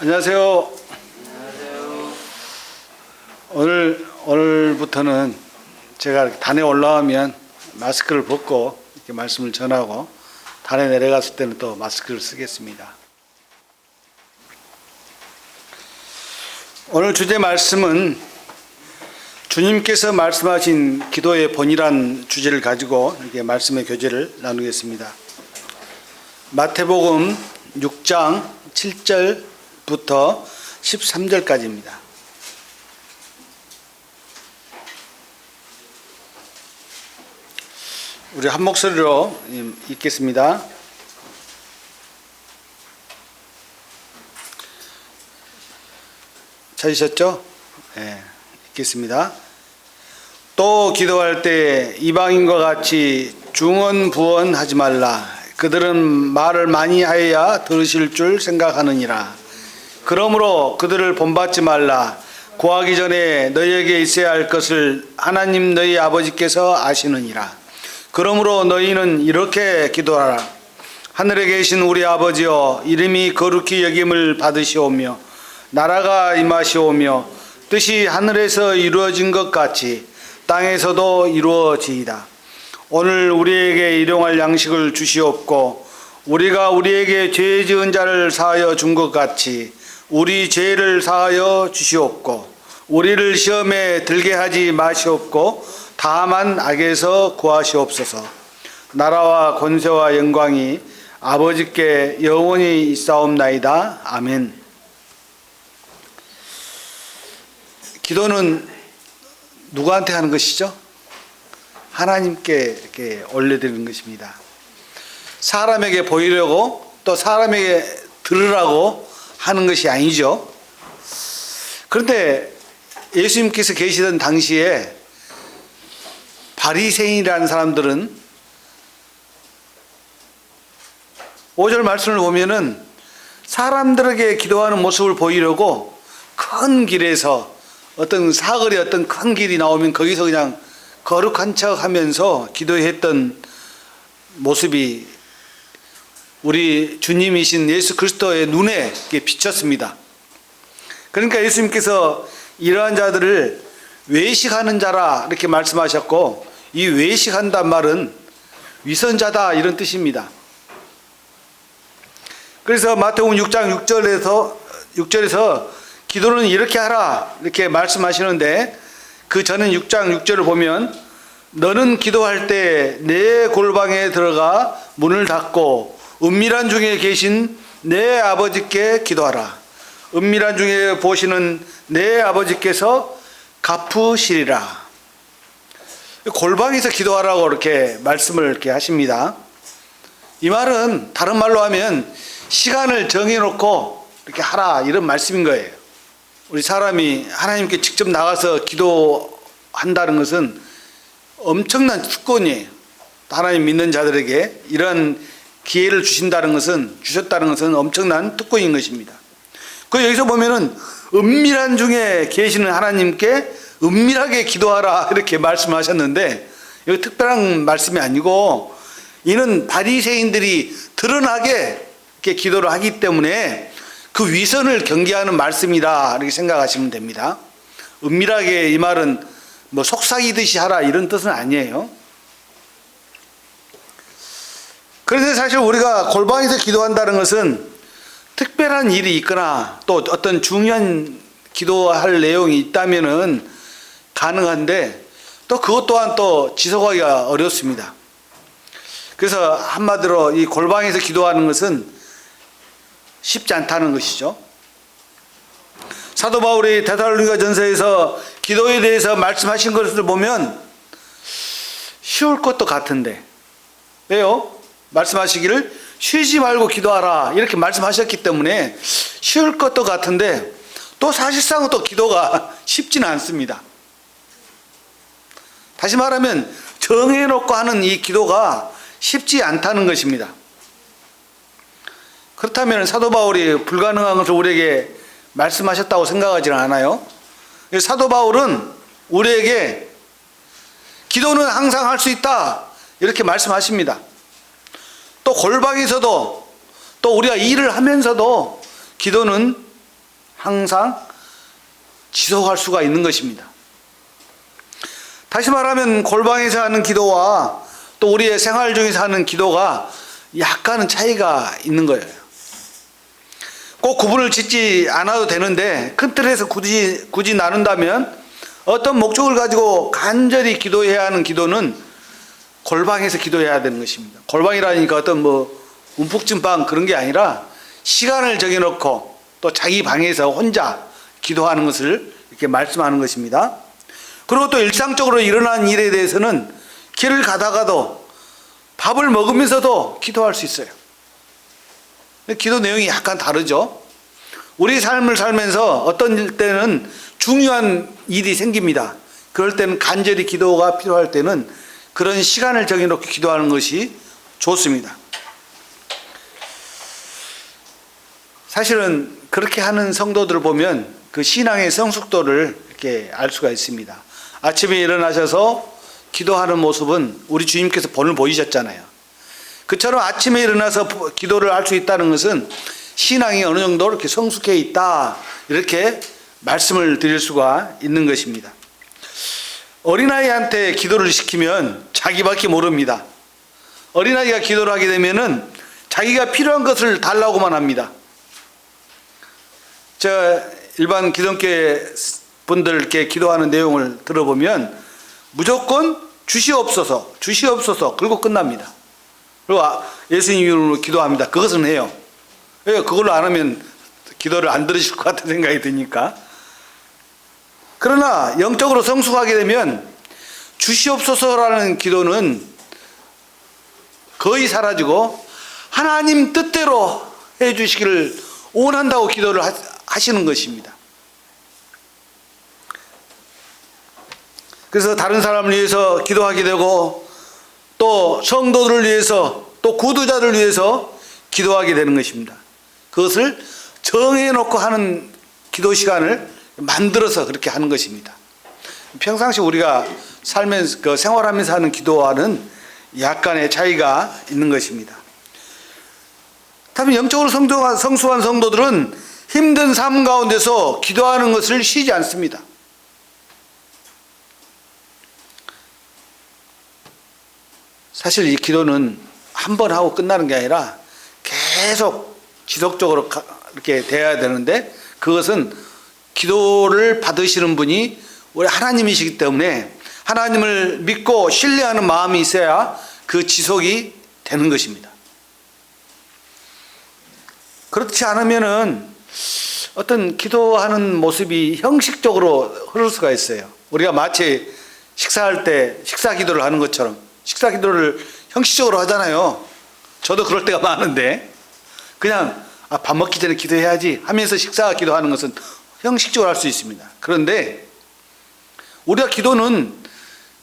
안녕하세요. 안녕하세요. 오늘부터는 제가 이렇게 단에 올라오면 마스크를 벗고 이렇게 말씀을 전하고 단에 내려갔을 때는 또 마스크를 쓰겠습니다. 오늘 주제 말씀은 주님께서 말씀하신 기도의 본이란 주제를 가지고 이렇게 말씀의 교제를 나누겠습니다. 마태복음 6장 7절부터 13절까지입니다. 우리 한 목소리로 읽겠습니다. 찾으셨죠? 네, 읽겠습니다. 또 기도할 때 이방인과 같이 중언부언하지 말라. 그들은 말을 많이 하여야 들으실 줄 생각하느니라. 그러므로 그들을 본받지 말라. 구하기 전에 너희에게 있어야 할 것을 하나님 너희 아버지께서 아시느니라. 그러므로 너희는 이렇게 기도하라. 하늘에 계신 우리 아버지여, 이름이 거룩히 여김을 받으시오며 나라가 임하시오며 뜻이 하늘에서 이루어진 것 같이 땅에서도 이루어지이다. 오늘 우리에게 일용할 양식을 주시옵고 우리가 우리에게 죄 지은 자를 사하여 준 것 같이 우리 죄를 사하여 주시옵고 우리를 시험에 들게 하지 마시옵고 다만 악에서 구하시옵소서. 나라와 권세와 영광이 아버지께 영원히 있사옵나이다. 아멘. 기도는 누구한테 하는 것이죠? 하나님께 이렇게 올려드리는 것입니다. 사람에게 보이려고 또 사람에게 들으라고 하는 것이 아니죠. 그런데 예수님께서 계시던 당시에 바리새인이라는 사람들은 5절 말씀을 보면은 사람들에게 기도하는 모습을 보이려고 큰 길에서 어떤 사거리 어떤 큰 길이 나오면 거기서 그냥 거룩한 척 하면서 기도했던 모습이 우리 주님이신 예수 그리스도의 눈에 비쳤습니다. 그러니까 예수님께서 이러한 자들을 외식하는 자라 이렇게 말씀하셨고, 이 외식한단 말은 위선자다 이런 뜻입니다. 그래서 마태복음 6장 6절에서 기도는 이렇게 하라 이렇게 말씀하시는데, 그 전에 6장 6절을 보면 너는 기도할 때 내 골방에 들어가 문을 닫고 은밀한 중에 계신 내 아버지께 기도하라. 은밀한 중에 보시는 내 아버지께서 갚으시리라. 골방에서 기도하라고 이렇게 말씀을 이렇게 하십니다. 이 말은 다른 말로 하면 시간을 정해놓고 이렇게 하라 이런 말씀인 거예요. 우리 사람이 하나님께 직접 나가서 기도한다는 것은 엄청난 특권이에요. 하나님 믿는 자들에게 이런 기회를 주셨다는 것은 엄청난 특권인 것입니다. 그 여기서 보면은 은밀한 중에 계시는 하나님께 은밀하게 기도하라 이렇게 말씀하셨는데, 이거 특별한 말씀이 아니고 이는 바리새인들이 드러나게 이렇게 기도를 하기 때문에 그 위선을 경계하는 말씀이다 이렇게 생각하시면 됩니다. 은밀하게 이 말은 뭐 속삭이듯이 하라 이런 뜻은 아니에요. 그런데 사실 우리가 골방에서 기도한다는 것은 특별한 일이 있거나 또 어떤 중요한 기도할 내용이 있다면은 가능한데, 또 그것 또한 또 지속하기가 어렵습니다. 그래서 한마디로 이 골방에서 기도하는 것은 쉽지 않다는 것이죠. 사도 바울이 데살로니가 전서에서 기도에 대해서 말씀하신 것을 보면 쉬울 것도 같은데, 왜요? 말씀하시기를 쉬지 말고 기도하라 이렇게 말씀하셨기 때문에 쉬울 것도 같은데, 또 사실상은 또 기도가 쉽지는 않습니다. 다시 말하면 정해놓고 하는 이 기도가 쉽지 않다는 것입니다. 그렇다면 사도 바울이 불가능한 것을 우리에게 말씀하셨다고 생각하지는 않아요. 사도 바울은 우리에게 기도는 항상 할 수 있다 이렇게 말씀하십니다. 또 골방에서도 또 우리가 일을 하면서도 기도는 항상 지속할 수가 있는 것입니다. 다시 말하면 골방에서 하는 기도와 또 우리의 생활 중에서 하는 기도가 약간은 차이가 있는 거예요. 꼭 구분을 짓지 않아도 되는데 큰 틀에서 굳이 나눈다면 어떤 목적을 가지고 간절히 기도해야 하는 기도는 골방에서 기도해야 되는 것입니다. 골방이라니까 어떤 움푹찐방 그런 게 아니라 시간을 정해놓고 또 자기 방에서 혼자 기도하는 것을 이렇게 말씀하는 것입니다. 그리고 또 일상적으로 일어나는 일에 대해서는 길을 가다가도 밥을 먹으면서도 기도할 수 있어요. 기도 내용이 약간 다르죠. 우리 삶을 살면서 어떤 때는 중요한 일이 생깁니다. 그럴 때는 간절히 기도가 필요할 때는 그런 시간을 정해놓고 기도하는 것이 좋습니다. 사실은 그렇게 하는 성도들을 보면 그 신앙의 성숙도를 이렇게 알 수가 있습니다. 아침에 일어나셔서 기도하는 모습은 우리 주님께서 본을 보이셨잖아요. 그처럼 아침에 일어나서 기도를 할 수 있다는 것은 신앙이 어느 정도 이렇게 성숙해 있다, 이렇게 말씀을 드릴 수가 있는 것입니다. 어린아이한테 기도를 시키면 자기밖에 모릅니다. 어린아이가 기도를 하게 되면은 자기가 필요한 것을 달라고만 합니다. 일반 기독교 분들께 기도하는 내용을 들어보면 무조건 주시옵소서, 주시옵소서 그리고 끝납니다. 그리고 예수님 이름으로 기도합니다. 그것은 해요. 왜? 그걸로 안 하면 기도를 안 들으실 것 같은 생각이 드니까. 그러나 영적으로 성숙하게 되면 주시옵소서라는 기도는 거의 사라지고 하나님 뜻대로 해주시기를 원한다고 기도를 하시는 것입니다. 그래서 다른 사람을 위해서 기도하게 되고 또 성도들을 위해서 또 구두자들을 위해서 기도하게 되는 것입니다. 그것을 정해놓고 하는 기도 시간을 만들어서 그렇게 하는 것입니다. 평상시 우리가 살면서 생활하면서 하는 기도와는 약간의 차이가 있는 것입니다. 다만 영적으로 성숙한 성도들은 힘든 삶 가운데서 기도하는 것을 쉬지 않습니다. 사실 이 기도는 한 번 하고 끝나는 게 아니라 계속 지속적으로 이렇게 돼야 되는데, 그것은 기도를 받으시는 분이 우리 하나님이시기 때문에 하나님을 믿고 신뢰하는 마음이 있어야 그 지속이 되는 것입니다. 그렇지 않으면은 어떤 기도하는 모습이 형식적으로 흐를 수가 있어요. 우리가 마치 식사할 때 식사 기도를 하는 것처럼 식사 기도를 형식적으로 하잖아요. 저도 그럴 때가 많은데 그냥 밥 먹기 전에 기도해야지 하면서 식사 기도하는 것은 형식적으로 할 수 있습니다. 그런데 우리가 기도는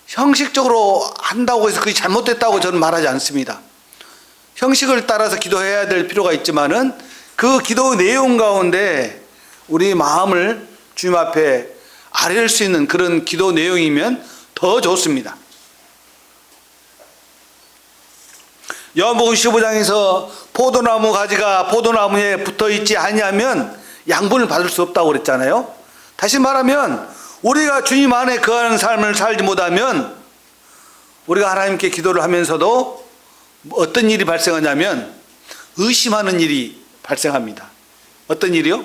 형식적으로 한다고 해서 그게 잘못됐다고 저는 말하지 않습니다. 형식을 따라서 기도해야 될 필요가 있지만은 그 기도 내용 가운데 우리 마음을 주님 앞에 아뢰일 수 있는 그런 기도 내용이면 더 좋습니다. 요한복음 15장에서 포도나무 가지가 포도나무에 붙어 있지 아니하면 양분을 받을 수 없다고 그랬잖아요. 다시 말하면 우리가 주님 안에 거하는 삶을 살지 못하면 우리가 하나님께 기도를 하면서도 어떤 일이 발생하냐면 의심하는 일이 발생합니다. 어떤 일이요?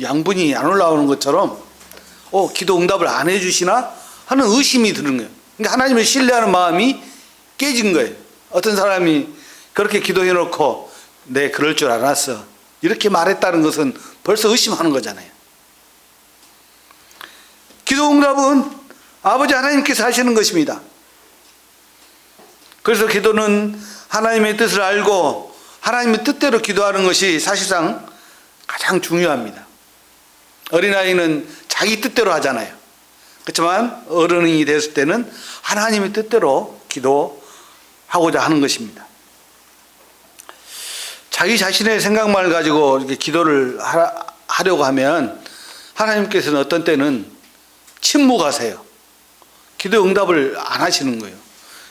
양분이 안 올라오는 것처럼 기도 응답을 안 해주시나 하는 의심이 드는 거예요. 그러니까 하나님을 신뢰하는 마음이 깨진 거예요. 어떤 사람이 그렇게 기도해놓고 네 그럴 줄 알았어 이렇게 말했다는 것은 벌써 의심하는 거잖아요. 기도 응답은 아버지 하나님께서 하시는 것입니다. 그래서 기도는 하나님의 뜻을 알고 하나님의 뜻대로 기도하는 것이 사실상 가장 중요합니다. 어린아이는 자기 뜻대로 하잖아요. 그렇지만 어른이 됐을 때는 하나님의 뜻대로 기도하고자 하는 것입니다. 자기 자신의 생각만을 가지고 이렇게 기도를 하려고 하면 하나님께서는 어떤 때는 침묵하세요. 기도 응답을 안 하시는 거예요.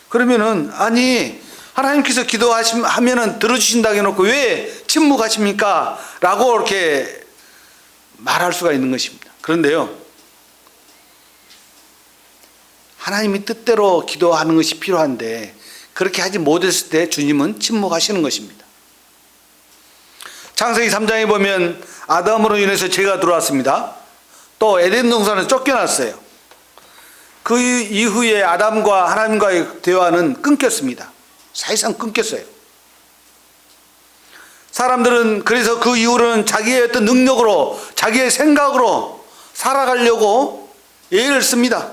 그러면은 아니 하나님께서 기도하시면은 들어주신다고 해놓고 왜 침묵하십니까? 라고 이렇게 말할 수가 있는 것입니다. 그런데요, 하나님이 뜻대로 기도하는 것이 필요한데 그렇게 하지 못했을 때 주님은 침묵하시는 것입니다. 창세기 3장에 보면 아담으로 인해서 죄가 들어왔습니다. 또 에덴 동산에서 쫓겨났어요. 그 이후에 아담과 하나님과의 대화는 끊겼습니다. 사실상 끊겼어요. 사람들은 그래서 그 이후로는 자기의 어떤 능력으로, 자기의 생각으로 살아가려고 애를 씁니다.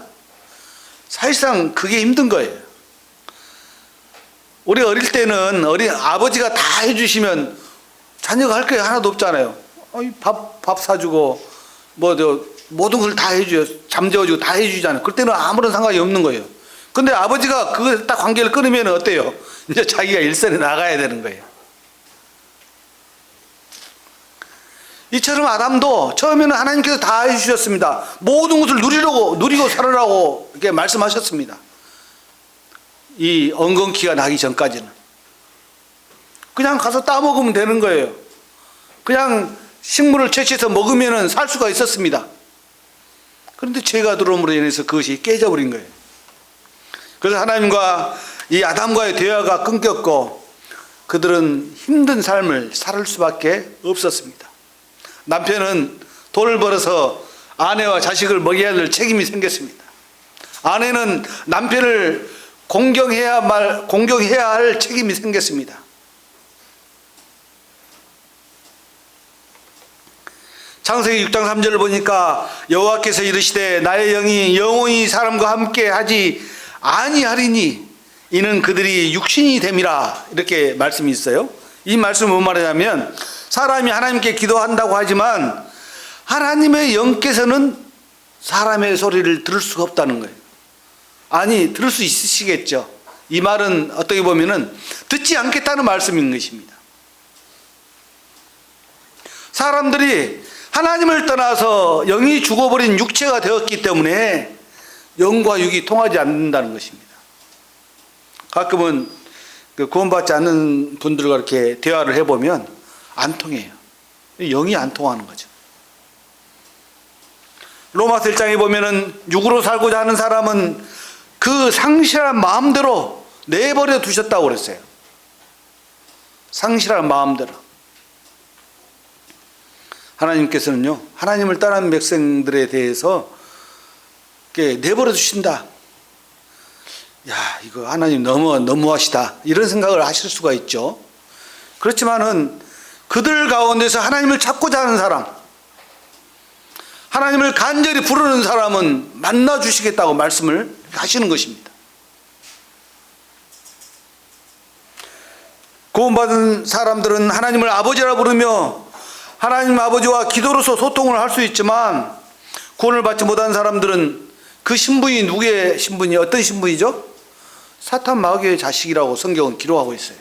사실상 그게 힘든 거예요. 우리 어릴 때는 아버지가 다 해주시면 자녀가 할 게 하나도 없잖아요. 밥 사주고, 모든 걸 다 해줘요. 잠재워주고 다 해주잖아요. 그때는 아무런 상관이 없는 거예요. 근데 아버지가 그 딱 관계를 끊으면 어때요? 이제 자기가 일선에 나가야 되는 거예요. 이처럼 아담도 처음에는 하나님께서 다 해주셨습니다. 모든 것을 누리고 살으라고 이렇게 말씀하셨습니다. 이 엉겅퀴가 나기 전까지는. 그냥 가서 따먹으면 되는 거예요. 그냥 식물을 채취해서 먹으면 살 수가 있었습니다. 그런데 죄가 들어옴으로 인해서 그것이 깨져버린 거예요. 그래서 하나님과 이 아담과의 대화가 끊겼고 그들은 힘든 삶을 살 수밖에 없었습니다. 남편은 돈을 벌어서 아내와 자식을 먹여야 될 책임이 생겼습니다. 아내는 남편을 공경해야 할 책임이 생겼습니다. 창세기 6장 3절을 보니까 여호와께서 이르시되 나의 영이 영원히 사람과 함께 하지 아니하리니 이는 그들이 육신이 됨이라, 이렇게 말씀이 있어요. 이 말씀은 뭔 말이냐면 사람이 하나님께 기도한다고 하지만 하나님의 영께서는 사람의 소리를 들을 수가 없다는 거예요. 아니, 들을 수 있으시겠죠. 이 말은 어떻게 보면은 듣지 않겠다는 말씀인 것입니다. 사람들이 하나님을 떠나서 영이 죽어버린 육체가 되었기 때문에 영과 육이 통하지 않는다는 것입니다. 가끔은 구원받지 않는 분들과 이렇게 대화를 해보면 안 통해요. 영이 안 통하는 거죠. 로마서 1장에 보면은 육으로 살고자 하는 사람은 그 상실한 마음대로 내버려 두셨다고 그랬어요. 상실한 마음대로. 하나님께서는요, 하나님을 떠난 백성들에 대해서 내버려 두신다. 야, 이거 하나님 너무하시다. 이런 생각을 하실 수가 있죠. 그렇지만은 그들 가운데서 하나님을 찾고자 하는 사람, 하나님을 간절히 부르는 사람은 만나 주시겠다고 말씀을 하시는 것입니다. 구원받은 사람들은 하나님을 아버지라 부르며 하나님 아버지와 기도로서 소통을 할 수 있지만 구원을 받지 못한 사람들은 그 신분이 누구의 신분이 어떤 신분이죠? 사탄 마귀의 자식이라고 성경은 기록하고 있어요.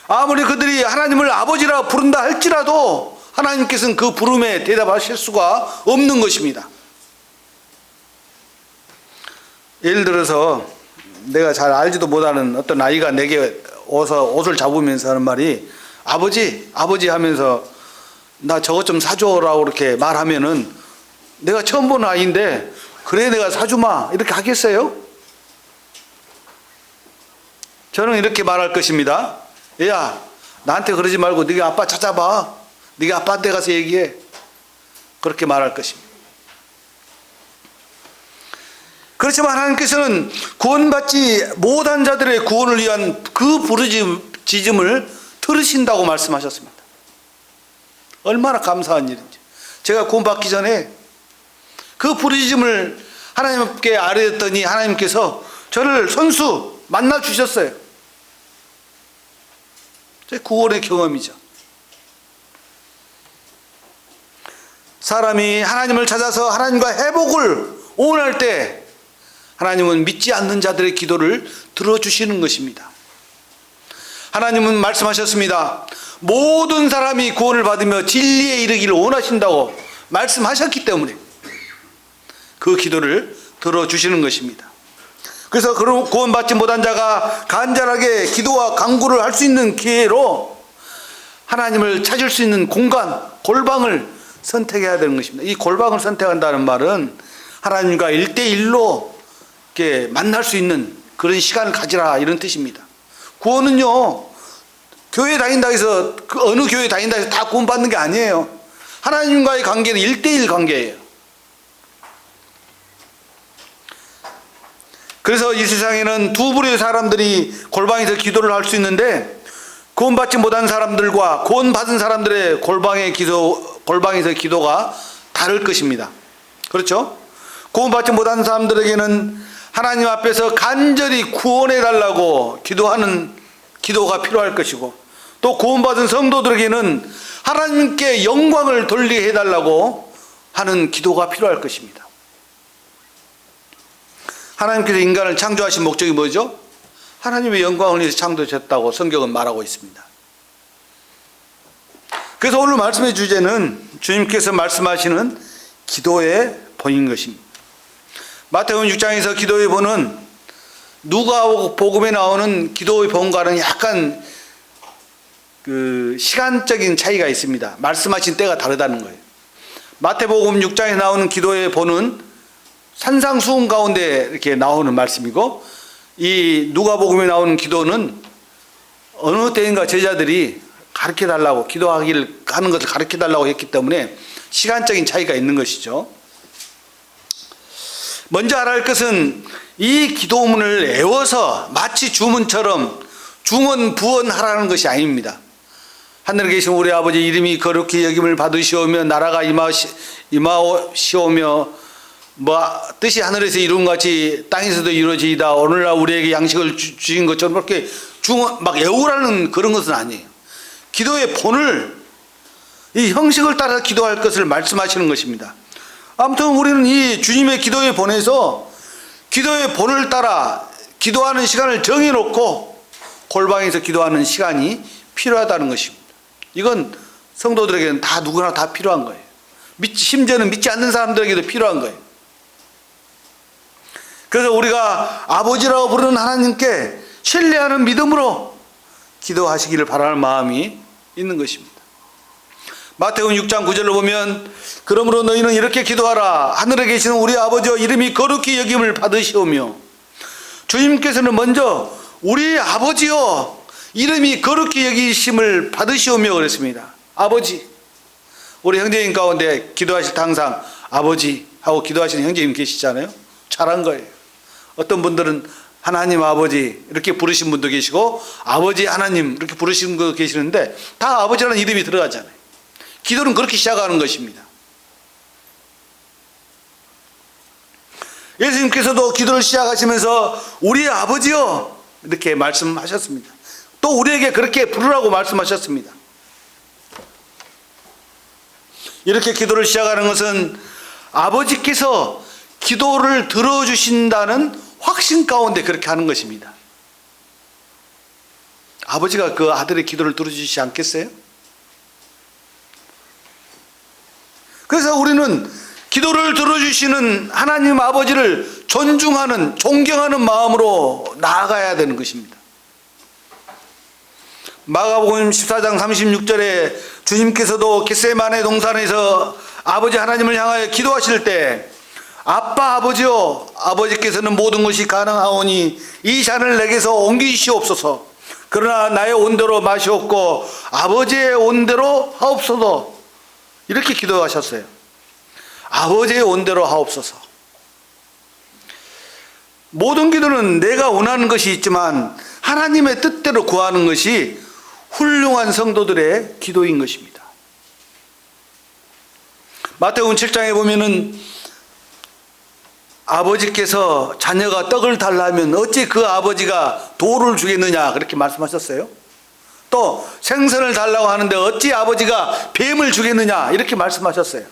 아무리 그들이 하나님을 아버지라 부른다 할지라도 하나님께서는 그 부름에 대답하실 수가 없는 것입니다. 예를 들어서 내가 잘 알지도 못하는 어떤 아이가 내게 와서 옷을 잡으면서 하는 말이 아버지 하면서 나 저것 좀 사줘라고 이렇게 말하면은 내가 처음 보는 아이인데 그래 내가 사주마 이렇게 하겠어요? 저는 이렇게 말할 것입니다. 얘야, 나한테 그러지 말고 네가 아빠 찾아봐. 네가 아빠한테 가서 얘기해. 그렇게 말할 것입니다. 그렇지만 하나님께서는 구원받지 못한 자들의 구원을 위한 그 부르짖음을 들으신다고 말씀하셨습니다. 얼마나 감사한 일인지. 제가 구원받기 전에 그 부르짖음을 하나님께 아뢰었더니 하나님께서 저를 손수 만나 주셨어요. 제 구원의 경험이죠. 사람이 하나님을 찾아서 하나님과 회복을 원할 때 하나님은 믿지 않는 자들의 기도를 들어주시는 것입니다. 하나님은 말씀하셨습니다. 모든 사람이 구원을 받으며 진리에 이르기를 원하신다고 말씀하셨기 때문에 그 기도를 들어주시는 것입니다. 그래서 구원받지 못한 자가 간절하게 기도와 간구를 할 수 있는 기회로 하나님을 찾을 수 있는 공간, 골방을 선택해야 되는 것입니다. 이 골방을 선택한다는 말은 하나님과 1대1로 이렇게 만날 수 있는 그런 시간을 가지라, 이런 뜻입니다. 구원은요, 교회 다닌다고 해서 그 어느 교회 다닌다고 해서 다 구원받는 게 아니에요. 하나님과의 관계는 1대1 관계예요. 그래서 이 세상에는 두 부류의 사람들이 골방에서 기도를 할 수 있는데, 구원받지 못한 사람들과 구원받은 사람들의 골방에서 기도가 다를 것입니다. 그렇죠? 구원받지 못한 사람들에게는 하나님 앞에서 간절히 구원해 달라고 기도하는 기도가 필요할 것이고, 또 구원받은 성도들에게는 하나님께 영광을 돌리게 해달라고 하는 기도가 필요할 것입니다. 하나님께서 인간을 창조하신 목적이 뭐죠? 하나님의 영광을 위해서 창조하셨다고 성경은 말하고 있습니다. 그래서 오늘 말씀의 주제는 주님께서 말씀하시는 기도의 본인 것입니다. 마태복음 6장에서 기도의 본은 누가복음에 나오는 기도의 본과는 약간 그 시간적인 차이가 있습니다. 말씀하신 때가 다르다는 거예요. 마태복음 6장에 나오는 기도의 본은 산상수훈 가운데 이렇게 나오는 말씀이고, 이 누가복음에 나오는 기도는 어느 때인가 제자들이 가르쳐 달라고, 기도하기를 하는 것을 가르쳐 달라고 했기 때문에 시간적인 차이가 있는 것이죠. 먼저 알아야 할 것은 이 기도문을 외워서 마치 주문처럼 중언부언하라는 것이 아닙니다. 하늘에 계신 우리 아버지 이름이 거룩히 여김을 받으시오며 나라가 임하시오며 뜻이 하늘에서 이룬 같이 땅에서도 이루어지이다. 오늘날 우리에게 양식을 주신 것처럼 그렇게 막 외우라는 그런 것은 아니에요. 기도의 본을, 이 형식을 따라 기도할 것을 말씀하시는 것입니다. 아무튼 우리는 이 주님의 기도의 본에서 기도의 본을 따라 기도하는 시간을 정해놓고 골방에서 기도하는 시간이 필요하다는 것입니다. 이건 성도들에게는 다 누구나 다 필요한 거예요. 심지어는 믿지 않는 사람들에게도 필요한 거예요. 그래서 우리가 아버지라고 부르는 하나님께 신뢰하는 믿음으로 기도하시기를 바라는 마음이 있는 것입니다. 마태복음 6장 9절을 보면 그러므로 너희는 이렇게 기도하라. 하늘에 계시는 우리 아버지여 이름이 거룩히 여김을 받으시오며, 주님께서는 먼저 우리 아버지여 이름이 거룩히 여기심을 받으시오며 그랬습니다. 아버지. 우리 형제님 가운데 기도하실 때 항상 아버지 하고 기도하시는 형제님 계시잖아요. 잘한 거예요. 어떤 분들은 하나님 아버지 이렇게 부르신 분도 계시고 아버지 하나님 이렇게 부르시는 분도 계시는데 다 아버지라는 이름이 들어가잖아요. 기도는 그렇게 시작하는 것입니다. 예수님께서도 기도를 시작하시면서 우리 아버지요 이렇게 말씀하셨습니다. 또 우리에게 그렇게 부르라고 말씀하셨습니다. 이렇게 기도를 시작하는 것은 아버지께서 기도를 들어주신다는 확신 가운데 그렇게 하는 것입니다. 아버지가 그 아들의 기도를 들어주시지 않겠어요? 그래서 우리는 기도를 들어주시는 하나님 아버지를 존중하는, 존경하는 마음으로 나아가야 되는 것입니다. 마가복음 14장 36절에 주님께서도 겟세마네 동산에서 아버지 하나님을 향하여 기도하실 때 아빠 아버지여 아버지께서는 모든 것이 가능하오니 이 잔을 내게서 옮기시옵소서. 그러나 나의 온대로 마시옵고 아버지의 온대로 하옵소서. 이렇게 기도하셨어요. 아버지의 온대로 하옵소서. 모든 기도는 내가 원하는 것이 있지만 하나님의 뜻대로 구하는 것이 훌륭한 성도들의 기도인 것입니다. 마태복음 7장에 보면은 아버지께서 자녀가 떡을 달라면 어찌 그 아버지가 돌을 주겠느냐 그렇게 말씀하셨어요. 또 생선을 달라고 하는데 어찌 아버지가 뱀을 주겠느냐 이렇게 말씀하셨어요.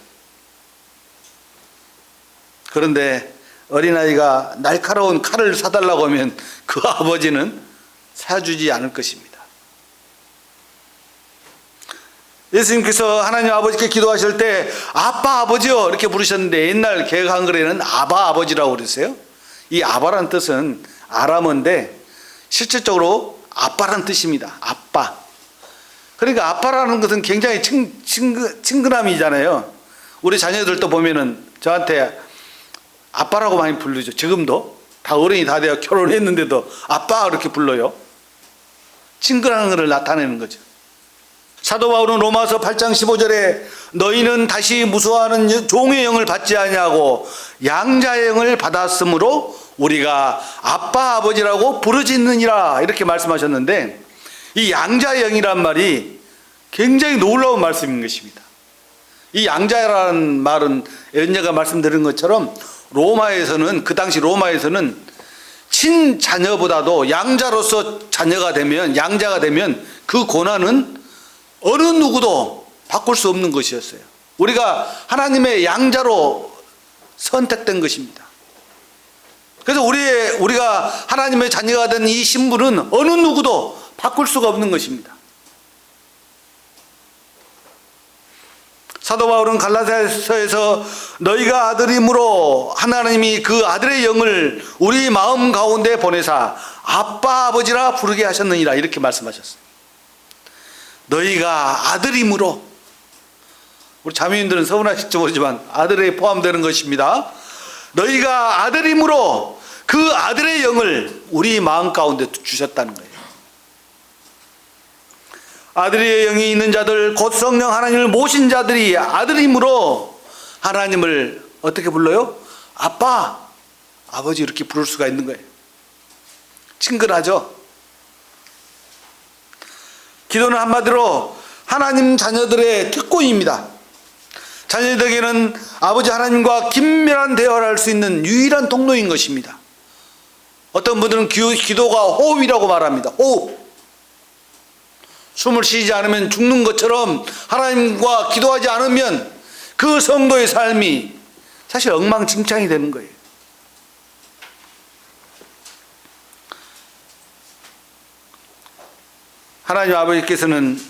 그런데 어린아이가 날카로운 칼을 사달라고 하면 그 아버지는 사주지 않을 것입니다. 예수님께서 하나님 아버지께 기도하실 때 아빠 아버지요 이렇게 부르셨는데 옛날 개혁 한글에는 아바 아버지라고 그랬어요. 이 아바란 뜻은 아람어인데 실질적으로 아빠란 뜻입니다. 아빠. 그러니까 아빠라는 것은 굉장히 친근함이잖아요. 우리 자녀들도 보면은 저한테 아빠라고 많이 부르죠. 지금도 다 어른이 다 되어 결혼했는데도 아빠 이렇게 불러요. 친근한 것을 나타내는 거죠. 사도 바울은 로마서 8장 15절에 너희는 다시 무수하는 종의 영을 받지 아니하고 양자의 영을 받았으므로 우리가 아빠 아버지라고 부르짖느니라 이렇게 말씀하셨는데, 이 양자의 영이란 말이 굉장히 놀라운 말씀인 것입니다. 이 양자라는 말은 연녀가 말씀드린 것처럼 로마에서는, 그 당시 로마에서는 친자녀보다도 양자로서 자녀가 되면, 양자가 되면 그 고난은 어느 누구도 바꿀 수 없는 것이었어요. 우리가 하나님의 양자로 선택된 것입니다. 그래서 우리가 하나님의 자녀가 된 이 신분은 어느 누구도 바꿀 수가 없는 것입니다. 사도 바울은 갈라디아서에서 너희가 아들임으로 하나님이 그 아들의 영을 우리 마음 가운데 보내사 아빠 아버지라 부르게 하셨느니라 이렇게 말씀하셨어요. 너희가 아들임으로, 우리 자매님들은 서운하실지 모르지만 아들에 포함되는 것입니다. 너희가 아들임으로 그 아들의 영을 우리 마음 가운데 주셨다는 거예요. 아들의 영이 있는 자들 곧 성령 하나님을 모신 자들이 아들임으로 하나님을 어떻게 불러요? 아빠, 아버지 이렇게 부를 수가 있는 거예요. 친근하죠? 기도는 한마디로 하나님 자녀들의 특권입니다. 자녀들에게는 아버지 하나님과 긴밀한 대화를 할 수 있는 유일한 통로인 것입니다. 어떤 분들은 기도가 호흡이라고 말합니다. 호흡. 숨을 쉬지 않으면 죽는 것처럼 하나님과 기도하지 않으면 그 성도의 삶이 사실 엉망진창이 되는 거예요. 하나님 아버지께서는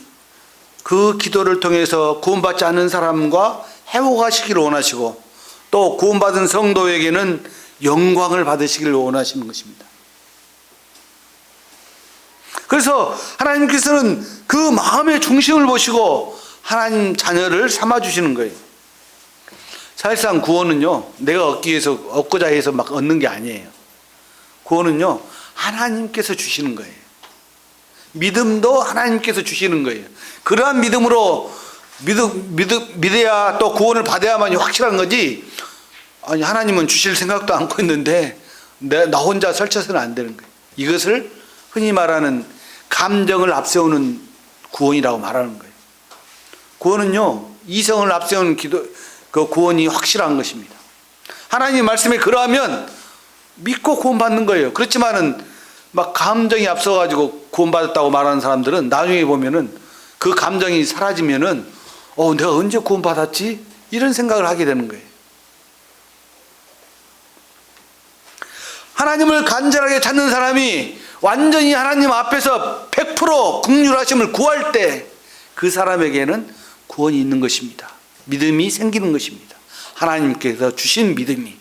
그 기도를 통해서 구원받지 않는 사람과 회복하시기를 원하시고, 또 구원받은 성도에게는 영광을 받으시기를 원하시는 것입니다. 그래서 하나님께서는 그 마음의 중심을 보시고 하나님 자녀를 삼아주시는 거예요. 사실상 구원은요, 내가 얻기 위해서, 얻고자 해서 막 얻는 게 아니에요. 구원은요, 하나님께서 주시는 거예요. 믿음도 하나님께서 주시는 거예요. 그러한 믿음으로 믿어야 또 구원을 받아야만이 확실한 거지, 아니 하나님은 주실 생각도 않고 있는데 나 혼자 설쳐서는 안 되는 거예요. 이것을 흔히 말하는 감정을 앞세우는 구원이라고 말하는 거예요. 구원은요, 이성을 앞세우는 그 구원이 확실한 것입니다. 하나님 말씀에 그러하면 믿고 구원받는 거예요. 그렇지만은 막 감정이 앞서가지고 구원받았다고 말하는 사람들은 나중에 보면은 그 감정이 사라지면은 내가 언제 구원받았지? 이런 생각을 하게 되는 거예요. 하나님을 간절하게 찾는 사람이 완전히 하나님 앞에서 100% 긍휼하심을 구할 때 그 사람에게는 구원이 있는 것입니다. 믿음이 생기는 것입니다. 하나님께서 주신 믿음이.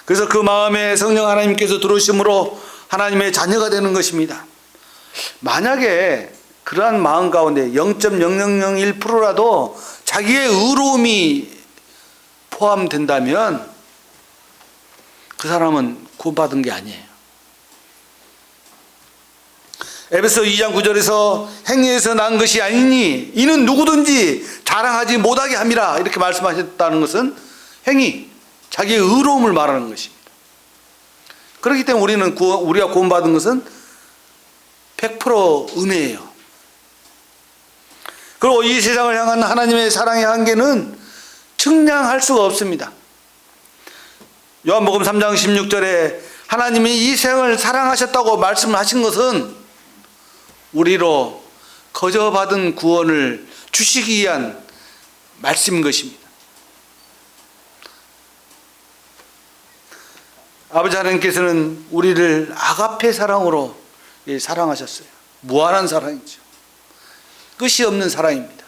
그래서 그 마음에 성령 하나님께서 들어오심으로 하나님의 자녀가 되는 것입니다. 만약에 그러한 마음 가운데 0.0001%라도 자기의 의로움이 포함된다면 그 사람은 구원받은 게 아니에요. 에베소 2장 9절에서 행위에서 난 것이 아니니 이는 누구든지 자랑하지 못하게 함이라 이렇게 말씀하셨다는 것은 행위, 자기의 의로움을 말하는 것입니다. 그렇기 때문에 우리가 구원받은 것은 100% 은혜예요. 그리고 이 세상을 향한 하나님의 사랑의 한계는 측량할 수가 없습니다. 요한복음 3장 16절에 하나님이 이 세상을 사랑하셨다고 말씀하신 것은 우리로 거저 받은 구원을 주시기 위한 말씀인 것입니다. 아버지 하나님께서는 우리를 아가페 사랑으로 사랑하셨어요. 무한한 사랑이죠. 끝이 없는 사랑입니다.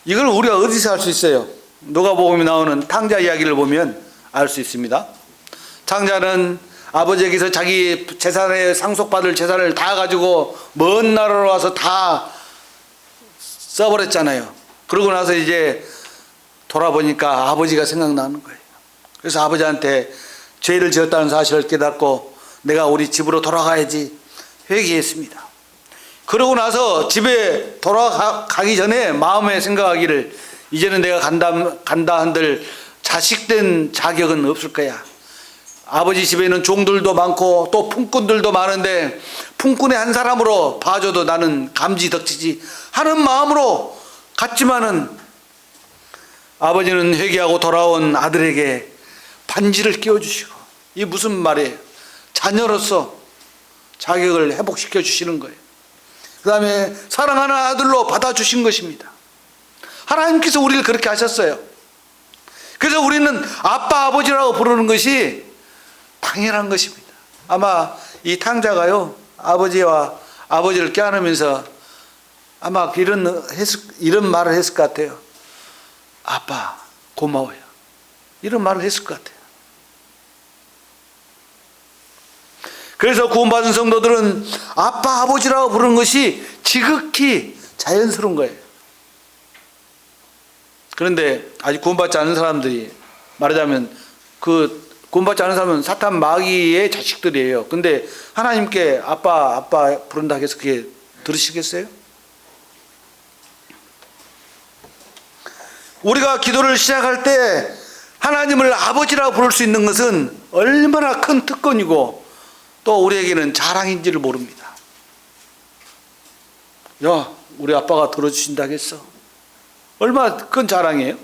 이걸 우리가 어디서 알 수 있어요? 누가복음에 나오는 탕자 이야기를 보면 알 수 있습니다. 탕자는 아버지에게서 자기 재산에 상속받을 재산을 다 가지고 먼 나라로 와서 다 써버렸잖아요. 그러고 나서 이제 돌아보니까 아버지가 생각나는 거예요. 그래서 아버지한테 죄를 지었다는 사실을 깨닫고 내가 우리 집으로 돌아가야지 회개했습니다. 그러고 나서 집에 돌아가기 전에 마음에 생각하기를 이제는 내가 간다 한들 자식된 자격은 없을 거야. 아버지 집에는 종들도 많고 또 품꾼들도 많은데 품꾼의 한 사람으로 봐줘도 나는 감지덕지지 하는 마음으로 갔지만은 아버지는 회개하고 돌아온 아들에게 반지를 끼워주시고, 이게 무슨 말이에요? 자녀로서 자격을 회복시켜 주시는 거예요. 그 다음에 사랑하는 아들로 받아주신 것입니다. 하나님께서 우리를 그렇게 하셨어요. 그래서 우리는 아빠 아버지라고 부르는 것이 당연한 것입니다. 아마 이 탕자가요 아버지와 아버지를 껴안으면서 아마 이런 말을 했을 것 같아요. 아빠 고마워요, 이런 말을 했을 것 같아요. 그래서 구원받은 성도들은 아빠 아버지라고 부르는 것이 지극히 자연스러운 거예요. 그런데 아직 구원받지 않은 사람들이, 말하자면 구원받지 않은 사람은 사탄 마귀의 자식들이에요. 근데 하나님께 아빠 부른다 해서 그게 들으시겠어요? 우리가 기도를 시작할 때 하나님을 아버지라고 부를 수 있는 것은 얼마나 큰 특권이고 또 우리에게는 자랑인지를 모릅니다. 야, 우리 아빠가 들어주신다 했어. 얼마나 큰 자랑이에요?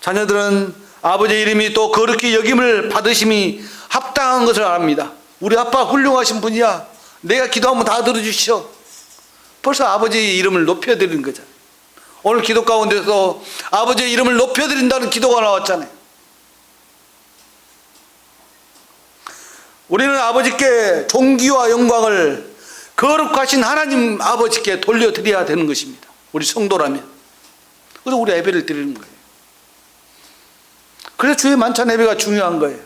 자녀들은 아버지의 이름이 또 거룩히 여김을 받으심이 합당한 것을 압니다. 우리 아빠 훌륭하신 분이야, 내가 기도하면 다 들어주시오. 벌써 아버지의 이름을 높여드리는 거잖아요. 오늘 기도 가운데서 아버지의 이름을 높여드린다는 기도가 나왔잖아요. 우리는 아버지께 존귀와 영광을 거룩하신 하나님 아버지께 돌려드려야 되는 것입니다. 우리 성도라면. 그래서 우리 예배를 드리는 거예요. 그래서 주의 만찬 예배가 중요한 거예요.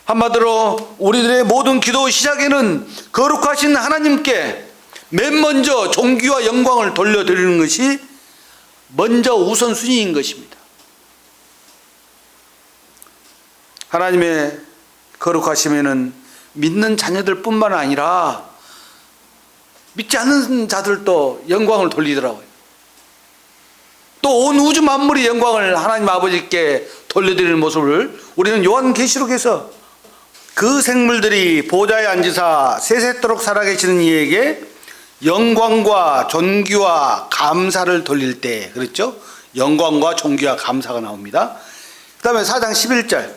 한마디로 우리들의 모든 기도 시작에는 거룩하신 하나님께 맨 먼저 존귀와 영광을 돌려드리는 것이 먼저 우선순위인 것입니다. 하나님의 거룩하심에는 믿는 자녀들 뿐만 아니라 믿지 않는 자들도 영광을 돌리더라고요. 또 온 우주 만물의 영광을 하나님 아버지께 돌려드리는 모습을 우리는 요한계시록에서 그 생물들이 보좌에 앉으사 세세토록 살아계시는 이에게 영광과 존귀와 감사를 돌릴 때, 그랬죠? 영광과 존귀와 감사가 나옵니다. 그 다음에 4장 11절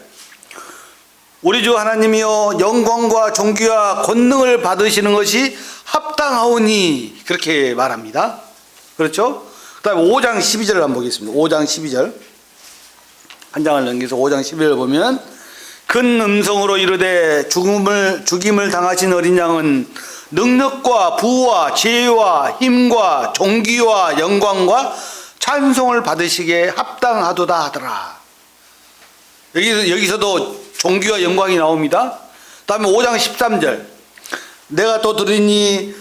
우리 주 하나님이여 영광과 존귀와 권능을 받으시는 것이 합당하오니, 그렇게 말합니다. 그렇죠? 그 다음에 5장 12절을 한번 보겠습니다. 5장 12절 한 장을 넘겨서 5장 12절을 보면 큰 음성으로 이르되 죽임을 당하신 어린 양은 능력과 부와 지혜와 힘과 존귀와 영광과 찬송을 받으시기에 합당하도다 하더라. 여기서도 존귀와 영광이 나옵니다. 다음에 5장 13절 내가 또 들으니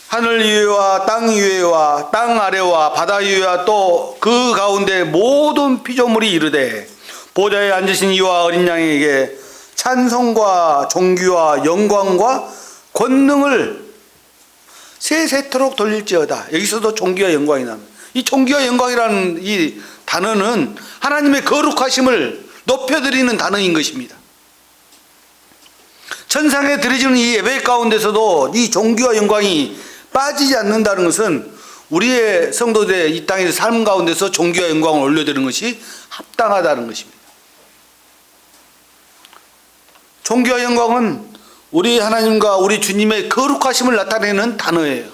하늘 위에와 땅 위에와 땅 아래와 바다 위에와 또 그 가운데 모든 피조물이 이르되 보좌에 앉으신 이와 어린 양에게 찬송과 존귀와 영광과 권능을 세세토록 돌릴지어다. 여기서도 존귀와 영광이 나옵니다. 이 존귀와 영광이라는 이 단어는 하나님의 거룩하심을 높여드리는 단어인 것입니다. 천상에 드려지는 이 예배 가운데서도 이 존귀와 영광이 빠지지 않는다는 것은 우리의 성도들의 이 땅의 삶 가운데서 존귀와 영광을 올려드리는 것이 합당하다는 것입니다. 존귀와 영광은 우리 하나님과 우리 주님의 거룩하심을 나타내는 단어예요.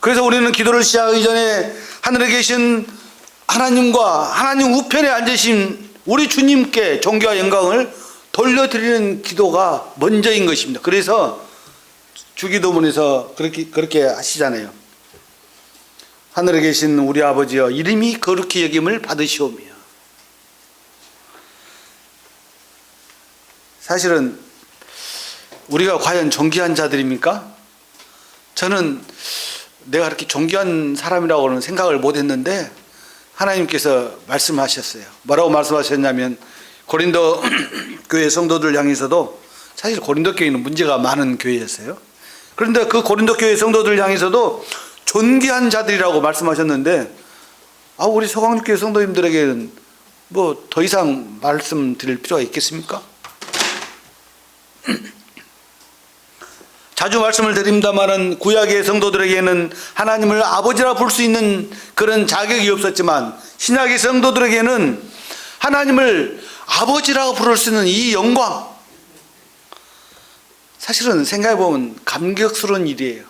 그래서 우리는 기도를 시작하기 전에 하늘에 계신 하나님과 하나님 우편에 앉으신 우리 주님께 존귀와 영광을 돌려드리는 기도가 먼저인 것입니다. 그래서 주기도문에서 그렇게 하시잖아요. 하늘에 계신 우리 아버지여 이름이 거룩히 여김을 받으시오며. 사실은 우리가 과연 존귀한 자들입니까? 저는 내가 그렇게 존귀한 사람이라고는 생각을 못했는데 하나님께서 말씀하셨어요. 뭐라고 말씀하셨냐면 고린도 교회 성도들 향해서도, 사실 고린도 교회는 문제가 많은 교회였어요. 그런데 그 고린도 교회 성도들 향해서도 존귀한 자들이라고 말씀하셨는데, 우리 서강육교회 성도님들에게는 뭐 더 이상 말씀드릴 필요가 있겠습니까? 자주 말씀을 드립니다마는 구약의 성도들에게는 하나님을 아버지라 부를 수 있는 그런 자격이 없었지만 신약의 성도들에게는 하나님을 아버지라고 부를 수 있는 이 영광, 사실은 생각해보면 감격스러운 일이에요.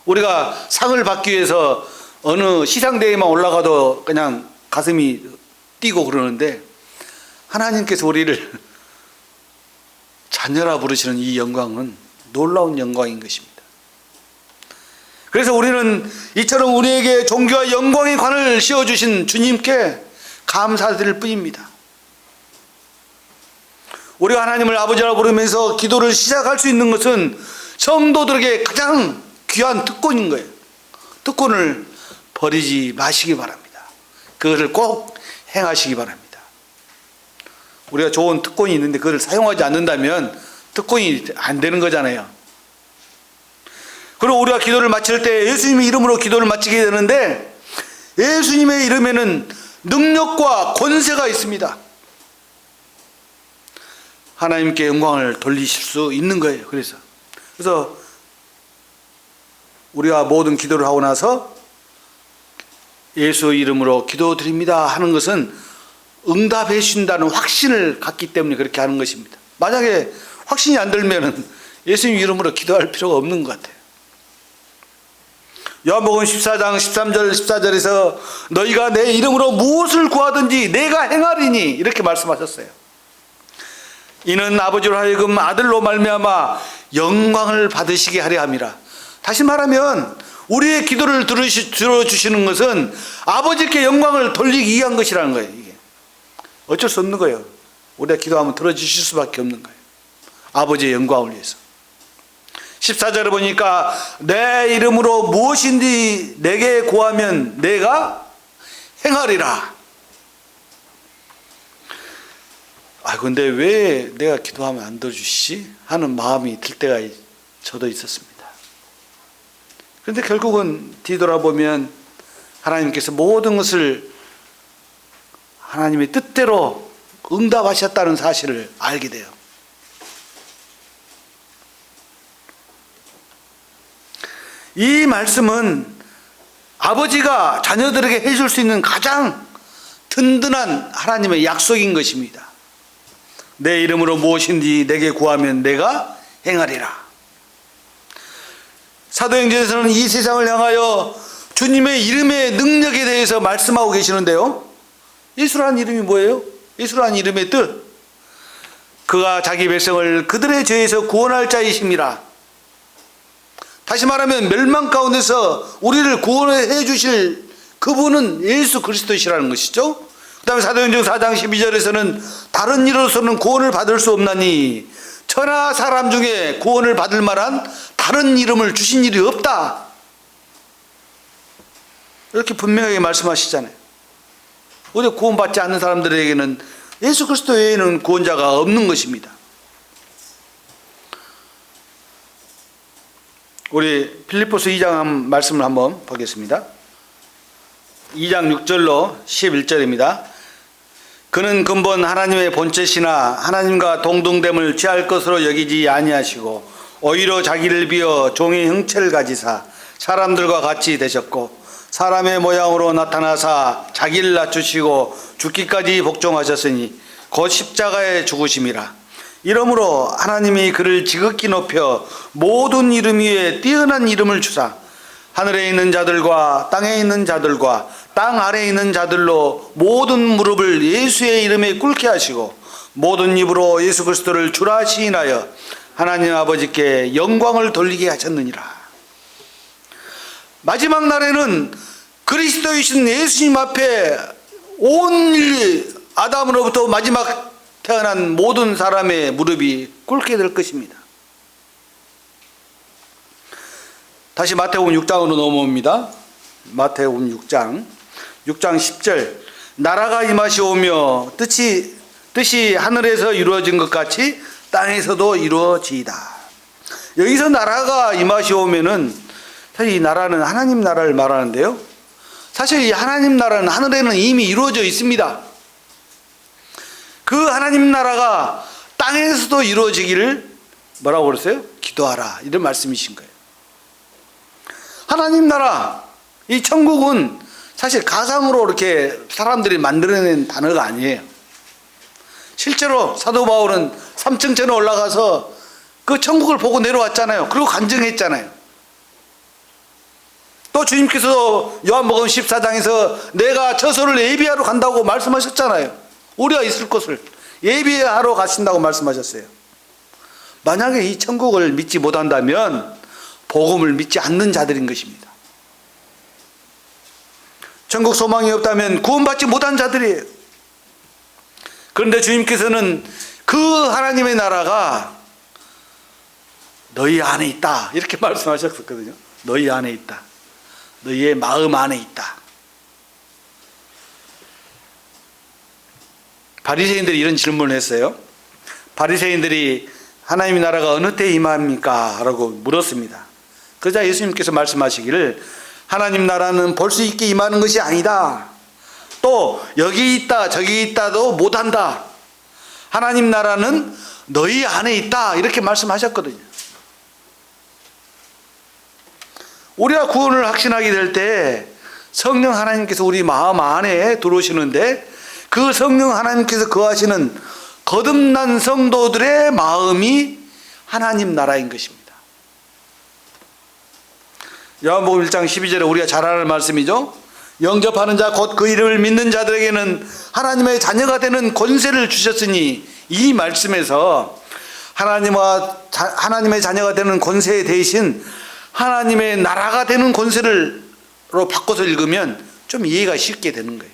우리가 상을 받기 위해서 어느 시상대에만 올라가도 그냥 가슴이 뛰고 그러는데 하나님께서 우리를 자녀라 부르시는 이 영광은 놀라운 영광인 것입니다. 그래서 우리는 이처럼 우리에게 존귀와 영광의 관을 씌워주신 주님께 감사드릴 뿐입니다. 우리가 하나님을 아버지라고 부르면서 기도를 시작할 수 있는 것은 성도들에게 가장 귀한 특권인 거예요. 특권을 버리지 마시기 바랍니다. 그것을 꼭 행하시기 바랍니다. 우리가 좋은 특권이 있는데 그것을 사용하지 않는다면 특권이 안 되는 거잖아요. 그리고 우리가 기도를 마칠 때 예수님의 이름으로 기도를 마치게 되는데 예수님의 이름에는 능력과 권세가 있습니다. 하나님께 영광을 돌리실 수 있는 거예요. 그래서 우리가 모든 기도를 하고 나서 예수 이름으로 기도드립니다 하는 것은 응답해 주신다는 확신을 갖기 때문에 그렇게 하는 것입니다. 만약에 확신이 안 들면 예수님 이름으로 기도할 필요가 없는 것 같아요. 요한복음 14장 13절 14절에서 너희가 내 이름으로 무엇을 구하든지 내가 행하리니 이렇게 말씀하셨어요. 이는 아버지로 하여금 아들로 말미암아 영광을 받으시게 하려 함이라. 다시 말하면 우리의 기도를 들어주시는 것은 아버지께 영광을 돌리기 위한 것이라는 거예요. 이게 어쩔 수 없는 거예요. 우리가 기도하면 들어주실 수밖에 없는 거예요. 아버지의 영광을 위해서. 14절에 보니까 내 이름으로 무엇인지 내게 구하면 내가 행하리라. 근데 왜 내가 기도하면 안 들어주시지? 하는 마음이 들 때가 저도 있었습니다. 그런데 결국은 뒤돌아보면 하나님께서 모든 것을 하나님의 뜻대로 응답하셨다는 사실을 알게 돼요. 이 말씀은 아버지가 자녀들에게 해줄 수 있는 가장 든든한 하나님의 약속인 것입니다. 내 이름으로 무엇인지 내게 구하면 내가 행하리라. 사도행전에서는 이 세상을 향하여 주님의 이름의 능력에 대해서 말씀하고 계시는데요, 예수라는 이름이 뭐예요? 예수라는 이름의 뜻, 그가 자기 백성을 그들의 죄에서 구원할 자이심이라. 다시 말하면 멸망 가운데서 우리를 구원해 주실 그분은 예수 그리스도시라는 것이죠. 그 다음에 사도행전 4장 12절에서는 다른 이로서는 구원을 받을 수 없나니 천하 사람 중에 구원을 받을 만한 다른 이름을 주신 일이 없다, 이렇게 분명하게 말씀하시잖아요. 우리 구원받지 않는 사람들에게는 예수 그리스도 외에는 구원자가 없는 것입니다. 우리 빌립보서 2장 말씀을 한번 보겠습니다. 2장 6절로 11절입니다. 그는 근본 하나님의 본체시나 하나님과 동등됨을 취할 것으로 여기지 아니하시고 오히려 자기를 비어 종의 형체를 가지사 사람들과 같이 되셨고 사람의 모양으로 나타나사 자기를 낮추시고 죽기까지 복종하셨으니 곧 십자가에 죽으심이라. 이러므로 하나님이 그를 지극히 높여 모든 이름 위에 뛰어난 이름을 주사 하늘에 있는 자들과 땅에 있는 자들과 땅 아래에 있는 자들로 모든 무릎을 예수의 이름에 꿇게 하시고 모든 입으로 예수 그리스도를 주라 시인하여 하나님 아버지께 영광을 돌리게 하셨느니라. 마지막 날에는 그리스도이신 예수님 앞에 온 인류 아담으로부터 마지막 태어난 모든 사람의 무릎이 꿇게 될 것입니다. 다시 마태복음 6장으로 넘어옵니다. 마태복음 6장 10절 나라가 임하시오며 뜻이 하늘에서 이루어진 것 같이 땅에서도 이루어지이다. 여기서 나라가 임하시오면은 사실 이 나라는 하나님 나라를 말하는데요. 사실 이 하나님 나라는 하늘에는 이미 이루어져 있습니다. 그 하나님 나라가 땅에서도 이루어지기를 뭐라고 그랬어요? 기도하라. 이런 말씀이신 거예요. 하나님 나라, 이 천국은 사실 가상으로 이렇게 사람들이 만들어낸 단어가 아니에요. 실제로 사도 바울은 3층천에 올라가서 그 천국을 보고 내려왔잖아요. 그리고 간증했잖아요. 또 주님께서 요한복음 14장에서 내가 저소를 예비하러 간다고 말씀하셨잖아요. 우리가 있을 것을 예비하러 가신다고 말씀하셨어요. 만약에 이 천국을 믿지 못한다면 복음을 믿지 않는 자들인 것입니다. 천국 소망이 없다면 구원받지 못한 자들이에요. 그런데 주님께서는 그 하나님의 나라가 너희 안에 있다 이렇게 말씀하셨었거든요. 너희 안에 있다. 너희의 마음 안에 있다. 바리새인들이 이런 질문을 했어요. 바리새인들이 하나님의 나라가 어느 때 임합니까? 라고 물었습니다. 그러자 예수님께서 말씀하시기를 하나님 나라는 볼 수 있게 임하는 것이 아니다. 또 여기 있다 저기 있다도 못한다. 하나님 나라는 너희 안에 있다 이렇게 말씀하셨거든요. 우리가 구원을 확신하게 될 때 성령 하나님께서 우리 마음 안에 들어오시는데 그 성령 하나님께서 거하시는 거듭난 성도들의 마음이 하나님 나라인 것입니다. 요한복음 1장 12절에 우리가 잘 아는 말씀이죠. 영접하는 자 곧 그 이름을 믿는 자들에게는 하나님의 자녀가 되는 권세를 주셨으니 이 말씀에서 하나님의 자녀가 되는 권세 대신 하나님의 나라가 되는 권세로 바꿔서 읽으면 좀 이해가 쉽게 되는 거예요.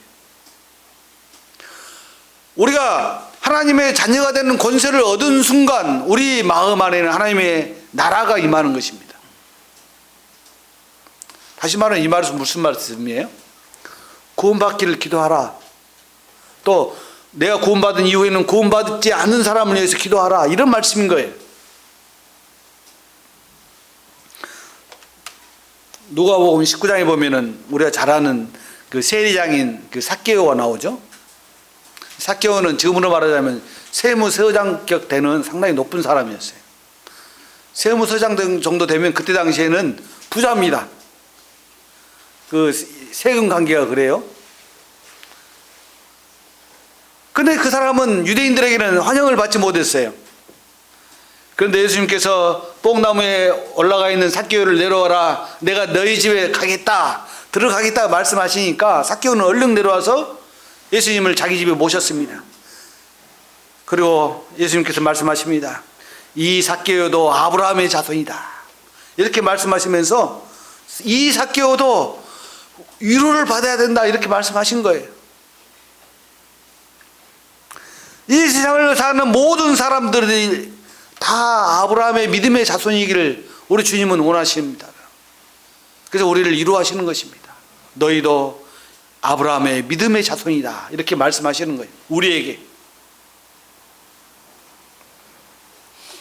우리가 하나님의 자녀가 되는 권세를 얻은 순간 우리 마음 안에는 하나님의 나라가 임하는 것입니다. 다시 말하면 이 말은 무슨 말씀이에요? 구원받기를 기도하라. 또 내가 구원받은 이후에는 구원받지 않는 사람을 위해서 기도하라. 이런 말씀인 거예요. 누가복음 19장에 보면은 우리가 잘 아는 그 세리장인 그 삭개오가 나오죠. 삭개오는 지금으로 말하자면 세무서장격 되는 상당히 높은 사람이었어요. 세무서장 정도 되면 그때 당시에는 부자입니다. 그 세금 관계가 그래요. 근데 그 사람은 유대인들에게는 환영을 받지 못했어요. 그런데 예수님께서 뽕나무에 올라가 있는 삭개오를 내려와라. 내가 너희 집에 가겠다. 들어가겠다 말씀하시니까 삭개오는 얼른 내려와서 예수님을 자기 집에 모셨습니다. 그리고 예수님께서 말씀하십니다. 이 삭개오도 아브라함의 자손이다. 이렇게 말씀하시면서 이 삭개오도 위로를 받아야 된다. 이렇게 말씀하신 거예요. 이 세상을 사는 모든 사람들이 다 아브라함의 믿음의 자손이기를 우리 주님은 원하십니다. 그래서 우리를 위로하시는 것입니다. 너희도 아브라함의 믿음의 자손이다. 이렇게 말씀하시는 거예요. 우리에게.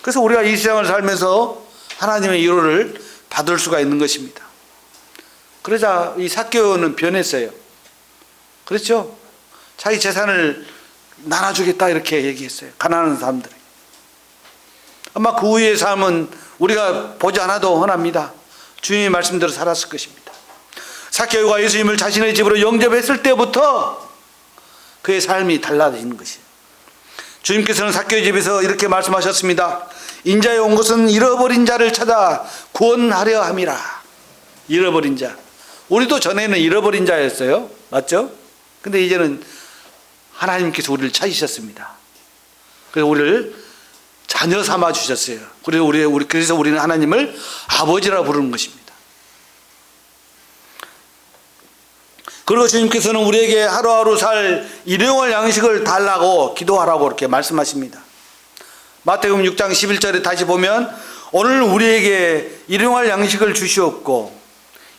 그래서 우리가 이 세상을 살면서 하나님의 위로를 받을 수가 있는 것입니다. 그러자 이 삭개오는 변했어요. 그렇죠? 자기 재산을 나눠주겠다 이렇게 얘기했어요. 가난한 사람들이. 아마 그 후의 삶은 우리가 보지 않아도 훤합니다. 주님의 말씀대로 살았을 것입니다. 삭개오가 예수님을 자신의 집으로 영접했을 때부터 그의 삶이 달라진 것이에요. 주님께서는 삭개오 집에서 이렇게 말씀하셨습니다. 인자에 온 것은 잃어버린 자를 찾아 구원하려 함이라. 잃어버린 자. 우리도 전에는 잃어버린 자였어요. 맞죠? 근데 이제는 하나님께서 우리를 찾으셨습니다. 그래서 우리를 자녀 삼아 주셨어요. 그래서 우리는 하나님을 아버지라 부르는 것입니다. 그리고 주님께서는 우리에게 하루하루 살 일용할 양식을 달라고 기도하라고 이렇게 말씀하십니다. 마태복음 6장 11절에 다시 보면 오늘 우리에게 일용할 양식을 주시옵고,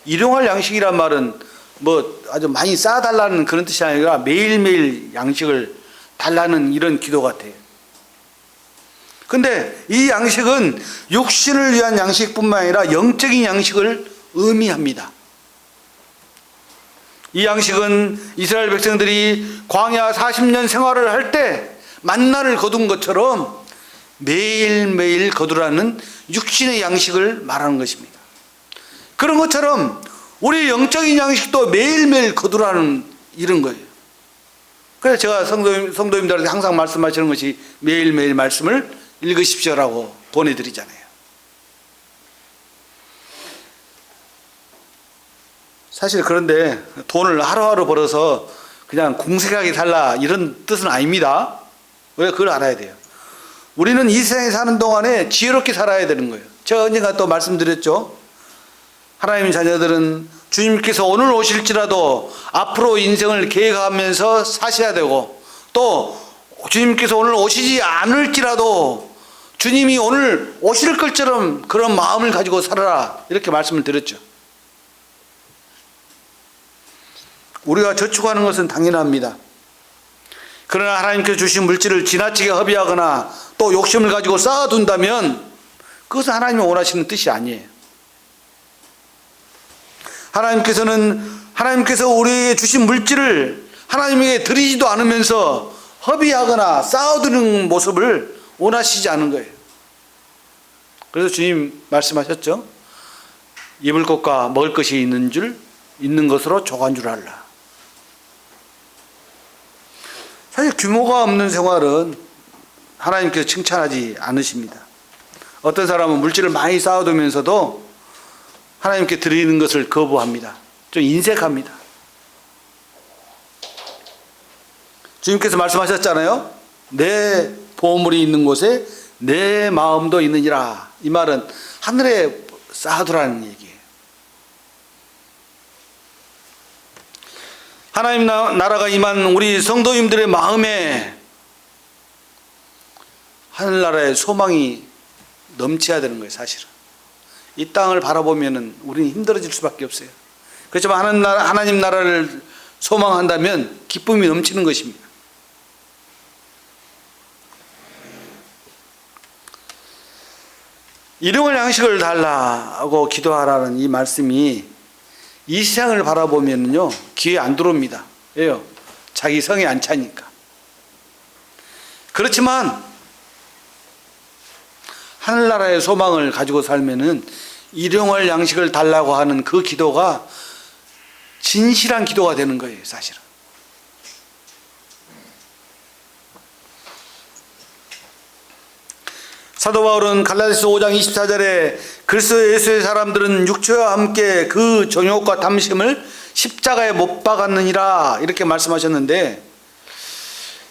일용할 양식이란 말은 뭐 아주 많이 쌓아달라는 그런 뜻이 아니라 매일매일 양식을 달라는 이런 기도 같아요. 근데 이 양식은 육신을 위한 양식뿐만 아니라 영적인 양식을 의미합니다. 이 양식은 이스라엘 백성들이 광야 40년 생활을 할 때 만나를 거둔 것처럼 매일매일 거두라는 육신의 양식을 말하는 것입니다. 그런 것처럼 우리 영적인 양식도 매일매일 거두라는 이런 거예요. 그래서 제가 성도님들한테 항상 말씀하시는 것이 매일매일 말씀을 읽으십시오라고 보내드리잖아요. 사실 그런데 돈을 하루하루 벌어서 그냥 공색하게 살라 이런 뜻은 아닙니다. 왜 그걸 알아야 돼요. 우리는 이 세상에 사는 동안에 지혜롭게 살아야 되는 거예요. 제가 언젠가 또 말씀드렸죠. 하나님 자녀들은 주님께서 오늘 오실지라도 앞으로 인생을 계획하면서 사셔야 되고, 또 주님께서 오늘 오시지 않을지라도 주님이 오늘 오실 것처럼 그런 마음을 가지고 살아라 이렇게 말씀을 드렸죠. 우리가 저축하는 것은 당연합니다. 그러나 하나님께서 주신 물질을 지나치게 허비하거나 또 욕심을 가지고 쌓아둔다면 그것은 하나님이 원하시는 뜻이 아니에요. 하나님께서 우리에게 주신 물질을 하나님에게 드리지도 않으면서 허비하거나 쌓아두는 모습을 원하시지 않은 거예요. 그래서 주님 말씀하셨죠. 입을 것과 먹을 것이 있는 것으로 조간 줄 알라. 사실 규모가 없는 생활은 하나님께서 칭찬하지 않으십니다. 어떤 사람은 물질을 많이 쌓아두면서도 하나님께 드리는 것을 거부합니다. 좀 인색합니다. 주님께서 말씀하셨잖아요. 내 보물이 있는 곳에 내 마음도 있느니라. 이 말은 하늘에 쌓아두라는 얘기예요. 하나님 나라가 임한 우리 성도님들의 마음에 하늘나라의 소망이 넘쳐야 되는 거예요. 사실은 이 땅을 바라보면 우리는 힘들어질 수밖에 없어요. 그렇지만 하나님 나라를 소망한다면 기쁨이 넘치는 것입니다. 일용할 양식을 달라고 기도하라는 이 말씀이 이 세상을 바라보면요 귀에 안 들어옵니다. 왜요? 자기 성에 안 차니까. 그렇지만 하늘나라의 소망을 가지고 살면은 일용할 양식을 달라고 하는 그 기도가 진실한 기도가 되는 거예요. 사실은. 사도 바울은 갈라디아서 5장 24절에 그리스도 예수의 사람들은 육체와 함께 그 정욕과 탐심을 십자가에 못 박았느니라 이렇게 말씀하셨는데,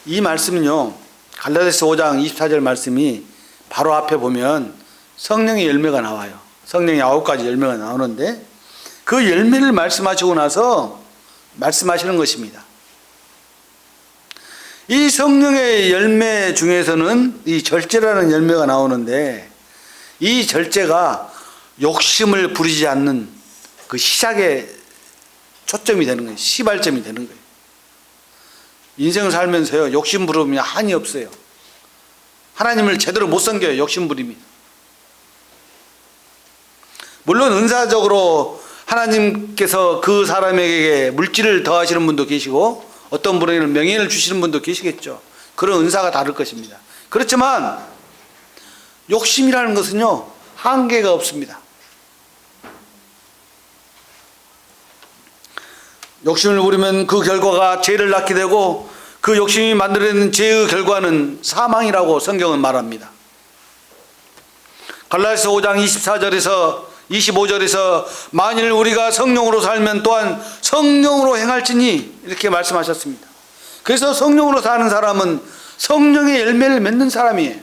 이 말씀은요 갈라디아서 5장 24절 말씀이 바로 앞에 보면 성령의 열매가 나와요. 성령의 9가지 열매가 나오는데 그 열매를 말씀하시고 나서 말씀하시는 것입니다. 이 성령의 열매 중에서는 이 절제라는 열매가 나오는데, 이 절제가 욕심을 부리지 않는 그 시작의 초점이 되는 거예요. 시발점이 되는 거예요. 인생을 살면서요 욕심 부리면 한이 없어요. 하나님을 제대로 못 섬겨요. 욕심 부리면. 물론 은사적으로 하나님께서 그 사람에게 물질을 더하시는 분도 계시고 어떤 분에게는 명예를 주시는 분도 계시겠죠. 그런 은사가 다를 것입니다. 그렇지만 욕심이라는 것은요 한계가 없습니다. 욕심을 부리면 그 결과가 죄를 낳게 되고, 그 욕심이 만들어내는 죄의 결과는 사망이라고 성경은 말합니다. 갈라디아서 5장 24절에서 25절에서 만일 우리가 성령으로 살면 또한 성령으로 행할지니 이렇게 말씀하셨습니다. 그래서 성령으로 사는 사람은 성령의 열매를 맺는 사람이에요.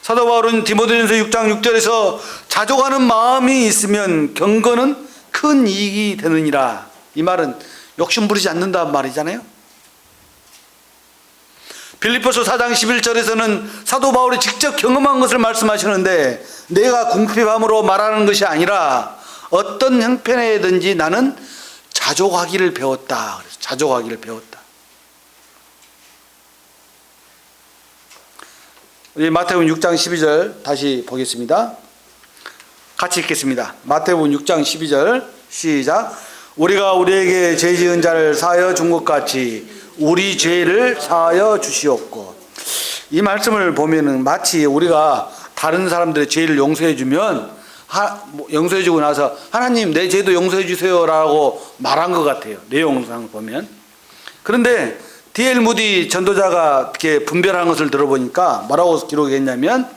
사도 바울은 디모데전서 6장 6절에서 자족하는 마음이 있으면 경건은 그 큰 이익이 되느니라. 이 말은 욕심 부리지 않는다는 말이잖아요. 빌립보서 4장 11절에서는 사도 바울이 직접 경험한 것을 말씀하시는데, 내가 궁핍함으로 말하는 것이 아니라 어떤 형편에든지 나는 자족하기를 배웠다. 그래서 자족하기를 배웠다. 우리 마태복음 6장 12절 다시 보겠습니다. 같이 읽겠습니다. 마태복음 6장 12절 시작. 우리가 우리에게 죄 지은 자를 사하여 준 것 같이 우리 죄를 사하여 주시옵고. 이 말씀을 보면은 마치 우리가 다른 사람들의 죄를 용서해 주면 용서해 주고 나서 하나님 내 죄도 용서해 주세요라고 말한 것 같아요. 내용상을 보면. 그런데 D.L. 무디 전도자가 이렇게 분별한 것을 들어보니까 뭐라고 기록했냐면,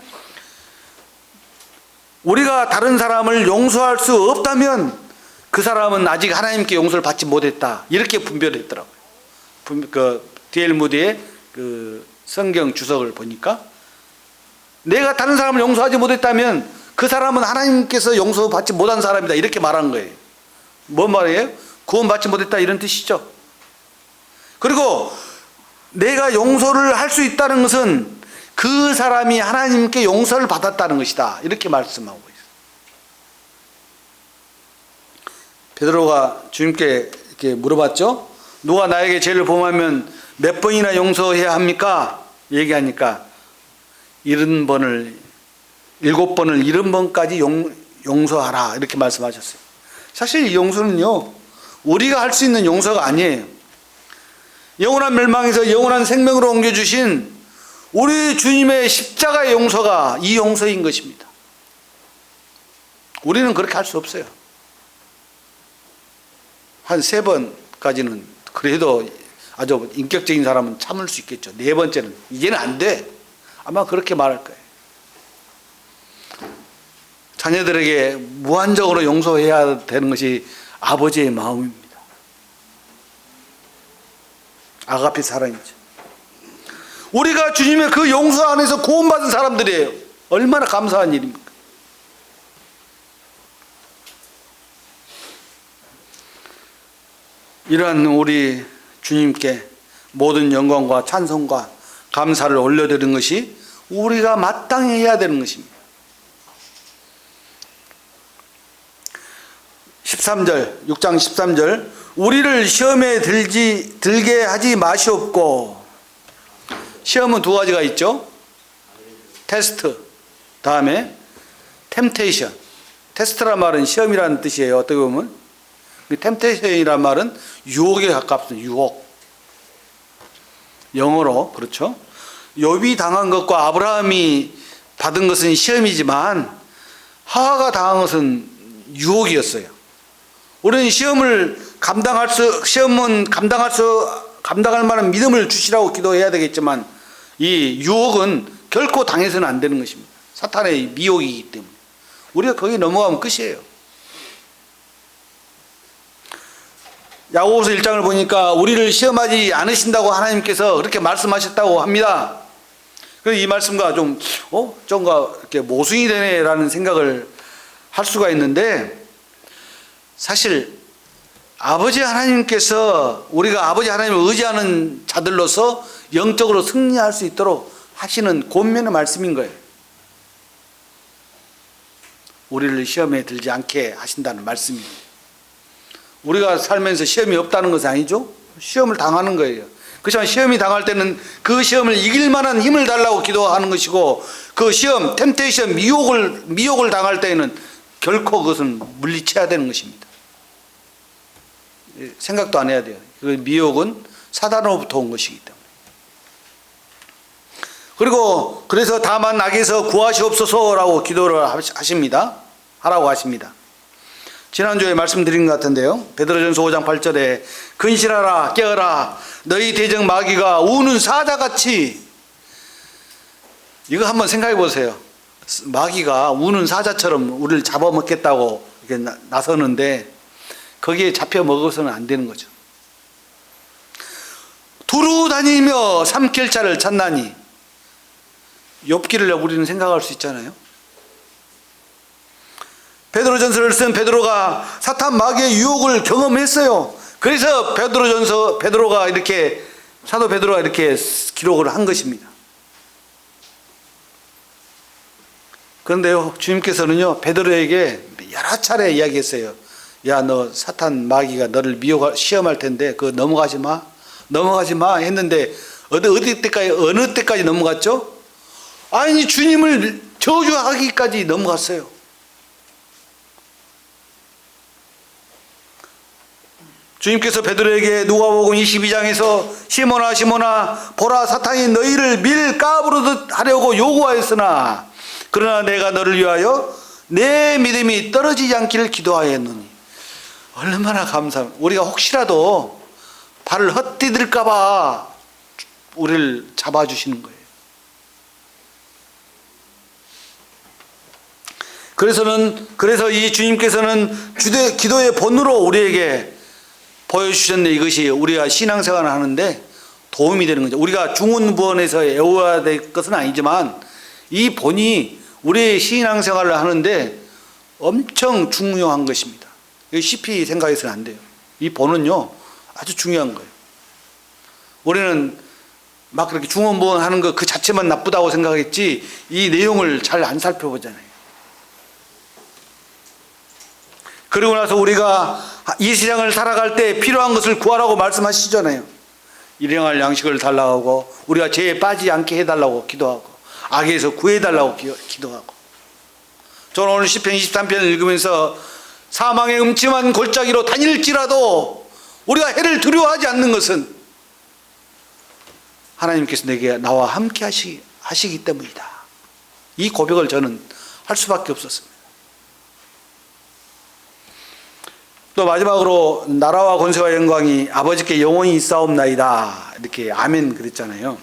우리가 다른 사람을 용서할 수 없다면 그 사람은 아직 하나님께 용서를 받지 못했다. 이렇게 분별했더라고요. D.L. 무디의 그 성경 주석을 보니까, 내가 다른 사람을 용서하지 못했다면 그 사람은 하나님께서 용서받지 못한 사람이다. 이렇게 말한 거예요. 뭔 말이에요? 구원받지 못했다 이런 뜻이죠. 그리고 내가 용서를 할 수 있다는 것은 그 사람이 하나님께 용서를 받았다는 것이다. 이렇게 말씀하고 있어요. 베드로가 주님께 이렇게 물어봤죠. 누가 나에게 죄를 범하면 몇 번이나 용서해야 합니까? 얘기하니까 7번을 70번까지 용서하라. 이렇게 말씀하셨어요. 사실 이 용서는요, 우리가 할 수 있는 용서가 아니에요. 영원한 멸망에서 영원한 생명으로 옮겨주신 우리 주님의 십자가의 용서가 이 용서인 것입니다. 우리는 그렇게 할 수 없어요. 한 3번까지는 그래도 아주 인격적인 사람은 참을 수 있겠죠. 4번째는 이제는 안 돼. 아마 그렇게 말할 거예요. 자녀들에게 무한적으로 용서해야 되는 것이 아버지의 마음입니다. 아가페 사랑이죠. 우리가 주님의 그 용서 안에서 구원받은 사람들이에요. 얼마나 감사한 일입니까? 이러한 우리 주님께 모든 영광과 찬송과 감사를 올려드리는 것이 우리가 마땅히 해야 되는 것입니다. 13절, 6장 13절, 우리를 시험에 들게 하지 마시옵고. 시험은 2가지가 있죠. 테스트, 다음에 템테이션. 테스트란 말은 시험이라는 뜻이에요. 어떻게 보면 템테이션이란 말은 유혹에 가깝습니다. 유혹. 영어로 그렇죠. 욥이 당한 것과 아브라함이 받은 것은 시험이지만 하와가 당한 것은 유혹이었어요. 우리는 시험은 감당할 만한 믿음을 주시라고 기도해야 되겠지만, 이 유혹은 결코 당해서는 안 되는 것입니다. 사탄의 미혹이기 때문에 우리가 거기 넘어가면 끝이에요. 야고보서 1장을 보니까 우리를 시험하지 않으신다고 하나님께서 그렇게 말씀하셨다고 합니다. 그래서 이 말씀과 좀가 이렇게 모순이 되네라는 생각을 할 수가 있는데, 사실 아버지 하나님께서 우리가 아버지 하나님을 의지하는 자들로서 영적으로 승리할 수 있도록 하시는 권면의 말씀인 거예요. 우리를 시험에 들지 않게 하신다는 말씀이에요. 우리가 살면서 시험이 없다는 것은 아니죠. 시험을 당하는 거예요. 그렇지만 시험이 당할 때는 그 시험을 이길 만한 힘을 달라고 기도하는 것이고, 그 시험, 템테이션, 미혹을 당할 때에는 결코 그것은 물리쳐야 되는 것입니다. 생각도 안 해야 돼요. 그 미혹은 사단으로부터 온 것이기 때문에. 그리고 그래서 다만 악에서 구하시옵소서라고 기도를 하라고 하십니다. 지난주에 말씀드린 것 같은데요. 베드로전서 5장 8절에 근실하라 깨어라 너희 대적 마귀가 우는 사자같이. 이거 한번 생각해 보세요. 마귀가 우는 사자처럼 우리를 잡아먹겠다고 이렇게 나서는데 거기에 잡혀 먹어서는 안 되는 거죠. 두루 다니며 삼킬 자를 찾나니. 욥기를 우리는 생각할 수 있잖아요. 베드로전서를 쓴 베드로가 사탄 마귀의 유혹을 경험했어요. 그래서 베드로가 이렇게 사도 베드로가 이렇게 기록을 한 것입니다. 그런데요, 주님께서는요 베드로에게 여러 차례 이야기했어요. 야, 너 사탄 마귀가 너를 시험할 텐데 그거 넘어가지 마 했는데 어느 때까지 넘어갔죠? 아니, 주님을 저주하기까지 넘어갔어요. 주님께서 베드로에게 누가복음 22장에서 시몬아 시몬아 보라, 사탄이 너희를 밀가부르듯 하려고 요구하였으나 그러나 내가 너를 위하여 내 믿음이 떨어지지 않기를 기도하였노니. 얼마나 감사합니다. 우리가 혹시라도 발을 헛디딜까 봐 우리를 잡아주시는 거예요. 그래서 이 주님께서는 기도의 본으로 우리에게 보여주셨네. 이것이 우리가 신앙생활을 하는데 도움이 되는 거죠. 우리가 중언부언해서 외워야 될 것은 아니지만 이 본이 우리의 신앙생활을 하는데 엄청 중요한 것입니다. 쉽게 생각해서는 안 돼요. 이 본은요 아주 중요한 거예요. 우리는 막 그렇게 중언부언하는 것 그 자체만 나쁘다고 생각했지 이 내용을 잘 안 살펴보잖아요. 그리고 나서 우리가 이 세상을 살아갈 때 필요한 것을 구하라고 말씀하시잖아요. 일용할 양식을 달라고 하고 우리가 죄에 빠지지 않게 해달라고 기도하고 악에서 구해달라고 기도하고. 저는 오늘 시편 23편을 읽으면서 사망의 음침한 골짜기로 다닐지라도 우리가 해를 두려워하지 않는 것은 하나님께서 나와 함께 하시기 때문이다. 이 고백을 저는 할 수밖에 없었습니다. 또 마지막으로 나라와 권세와 영광이 아버지께 영원히 있사옵나이다. 이렇게 아멘 그랬잖아요.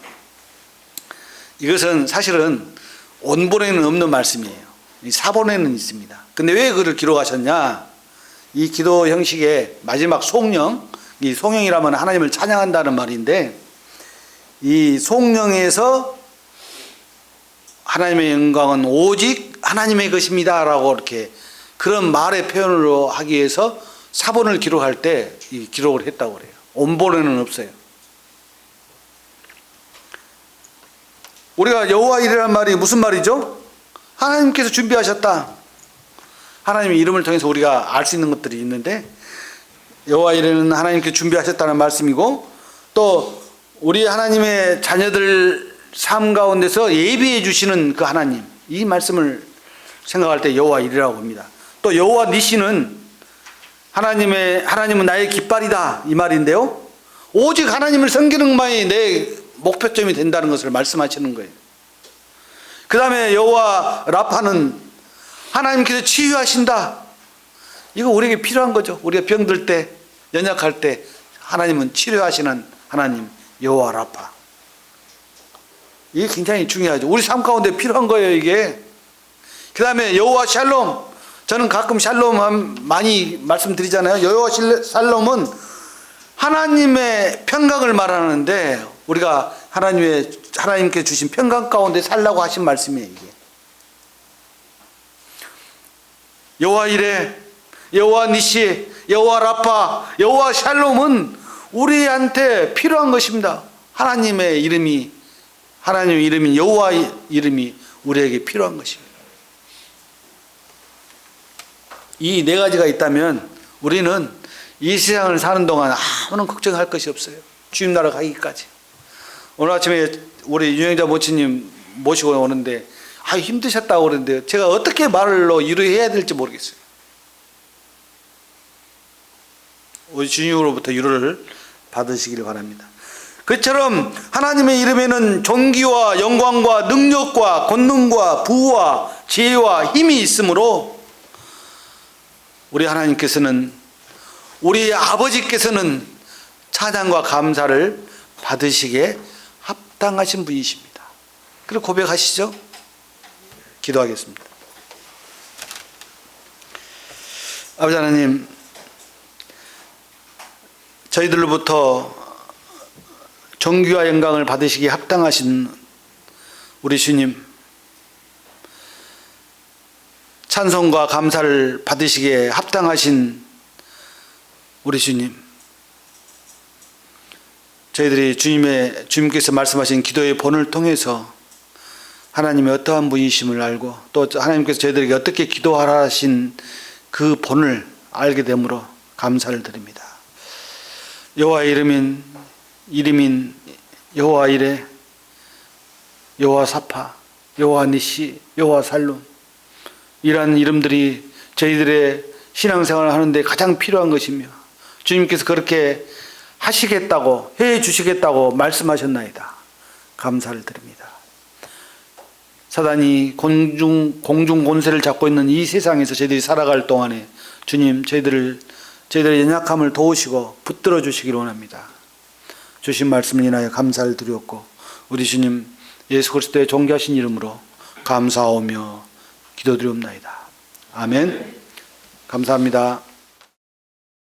이것은 사실은 원본에는 없는 말씀이에요. 사본에는 있습니다. 근데 왜 그를 기록하셨냐? 이 기도 형식의 마지막 송영, 이 송영이라면 하나님을 찬양한다는 말인데 이 송영에서 하나님의 영광은 오직 하나님의 것입니다 라고 이렇게 그런 말의 표현으로 하기 위해서 사본을 기록할 때 이 기록을 했다고 그래요. 원본에는 없어요. 우리가 여호와 이레란 말이 무슨 말이죠? 하나님께서 준비하셨다. 하나님의 이름을 통해서 우리가 알 수 있는 것들이 있는데 여호와 이레는 하나님께서 준비하셨다는 말씀이고 또 우리 하나님의 자녀들 삶 가운데서 예비해 주시는 그 하나님, 이 말씀을 생각할 때 여호와 이레라고 합니다. 또 여호와 니시는 하나님은 나의 깃발이다 이 말인데요. 오직 하나님을 섬기는 것만이 내 목표점이 된다는 것을 말씀하시는 거예요. 그 다음에 여호와 라파는 하나님께서 치유하신다. 이거 우리에게 필요한 거죠. 우리가 병들 때, 연약할 때 하나님은 치료하시는 하나님 여호와 라파. 이게 굉장히 중요하죠. 우리 삶 가운데 필요한 거예요 이게. 그 다음에 여호와 샬롬. 저는 가끔 샬롬 많이 말씀드리잖아요. 여호와 샬롬은 하나님의 평강을 말하는데 우리가 하나님께 주신 평강 가운데 살라고 하신 말씀이에요 이게. 여호와 이레, 여호와 니시, 여호와 라파, 여호와 샬롬은 우리한테 필요한 것입니다. 하나님의 이름인 여호와 이름이 우리에게 필요한 것입니다. 이 네 가지가 있다면 우리는 이 세상을 사는 동안 아무런 걱정할 것이 없어요. 주님 나라 가기까지. 오늘 아침에 우리 유영자 모치님 모시고 오는데 힘드셨다고 그러는데 제가 어떻게 말로 위로해야 될지 모르겠어요. 우리 주님으로부터 위로를 받으시기를 바랍니다. 그처럼 하나님의 이름에는 존귀와 영광과 능력과 권능과 부와 지혜와 힘이 있으므로 우리 하나님께서는 우리 아버지께서는 찬양과 감사를 받으시기에 합당하신 분이십니다. 그리고 고백하시죠. 기도하겠습니다. 아버지 하나님, 저희들로부터 존귀와 영광을 받으시기에 합당하신 우리 주님, 찬송과 감사를 받으시기에 합당하신 우리 주님, 저희들이 주님께서 말씀하신 기도의 본을 통해서 하나님의 어떠한 분이심을 알고 또 하나님께서 저희들에게 어떻게 기도하라 하신 그 본을 알게 되므로 감사를 드립니다. 여호와 이름인 여호와 이레, 여호와 사파, 여호와 니시, 여호와 살룸, 이러한 이름들이 저희들의 신앙생활을 하는데 가장 필요한 것이며 주님께서 그렇게 하시겠다고 해 주시겠다고 말씀하셨나이다. 감사를 드립니다. 사단이 공중 권세를 잡고 있는 이 세상에서 저희들이 살아갈 동안에 주님 저희들의 연약함을 도우시고 붙들어 주시기를 원합니다. 주신 말씀을 인하여 감사를 드렸고 우리 주님 예수 그리스도의 존귀하신 이름으로 감사하오며 기도드리옵나이다. 아멘. 감사합니다.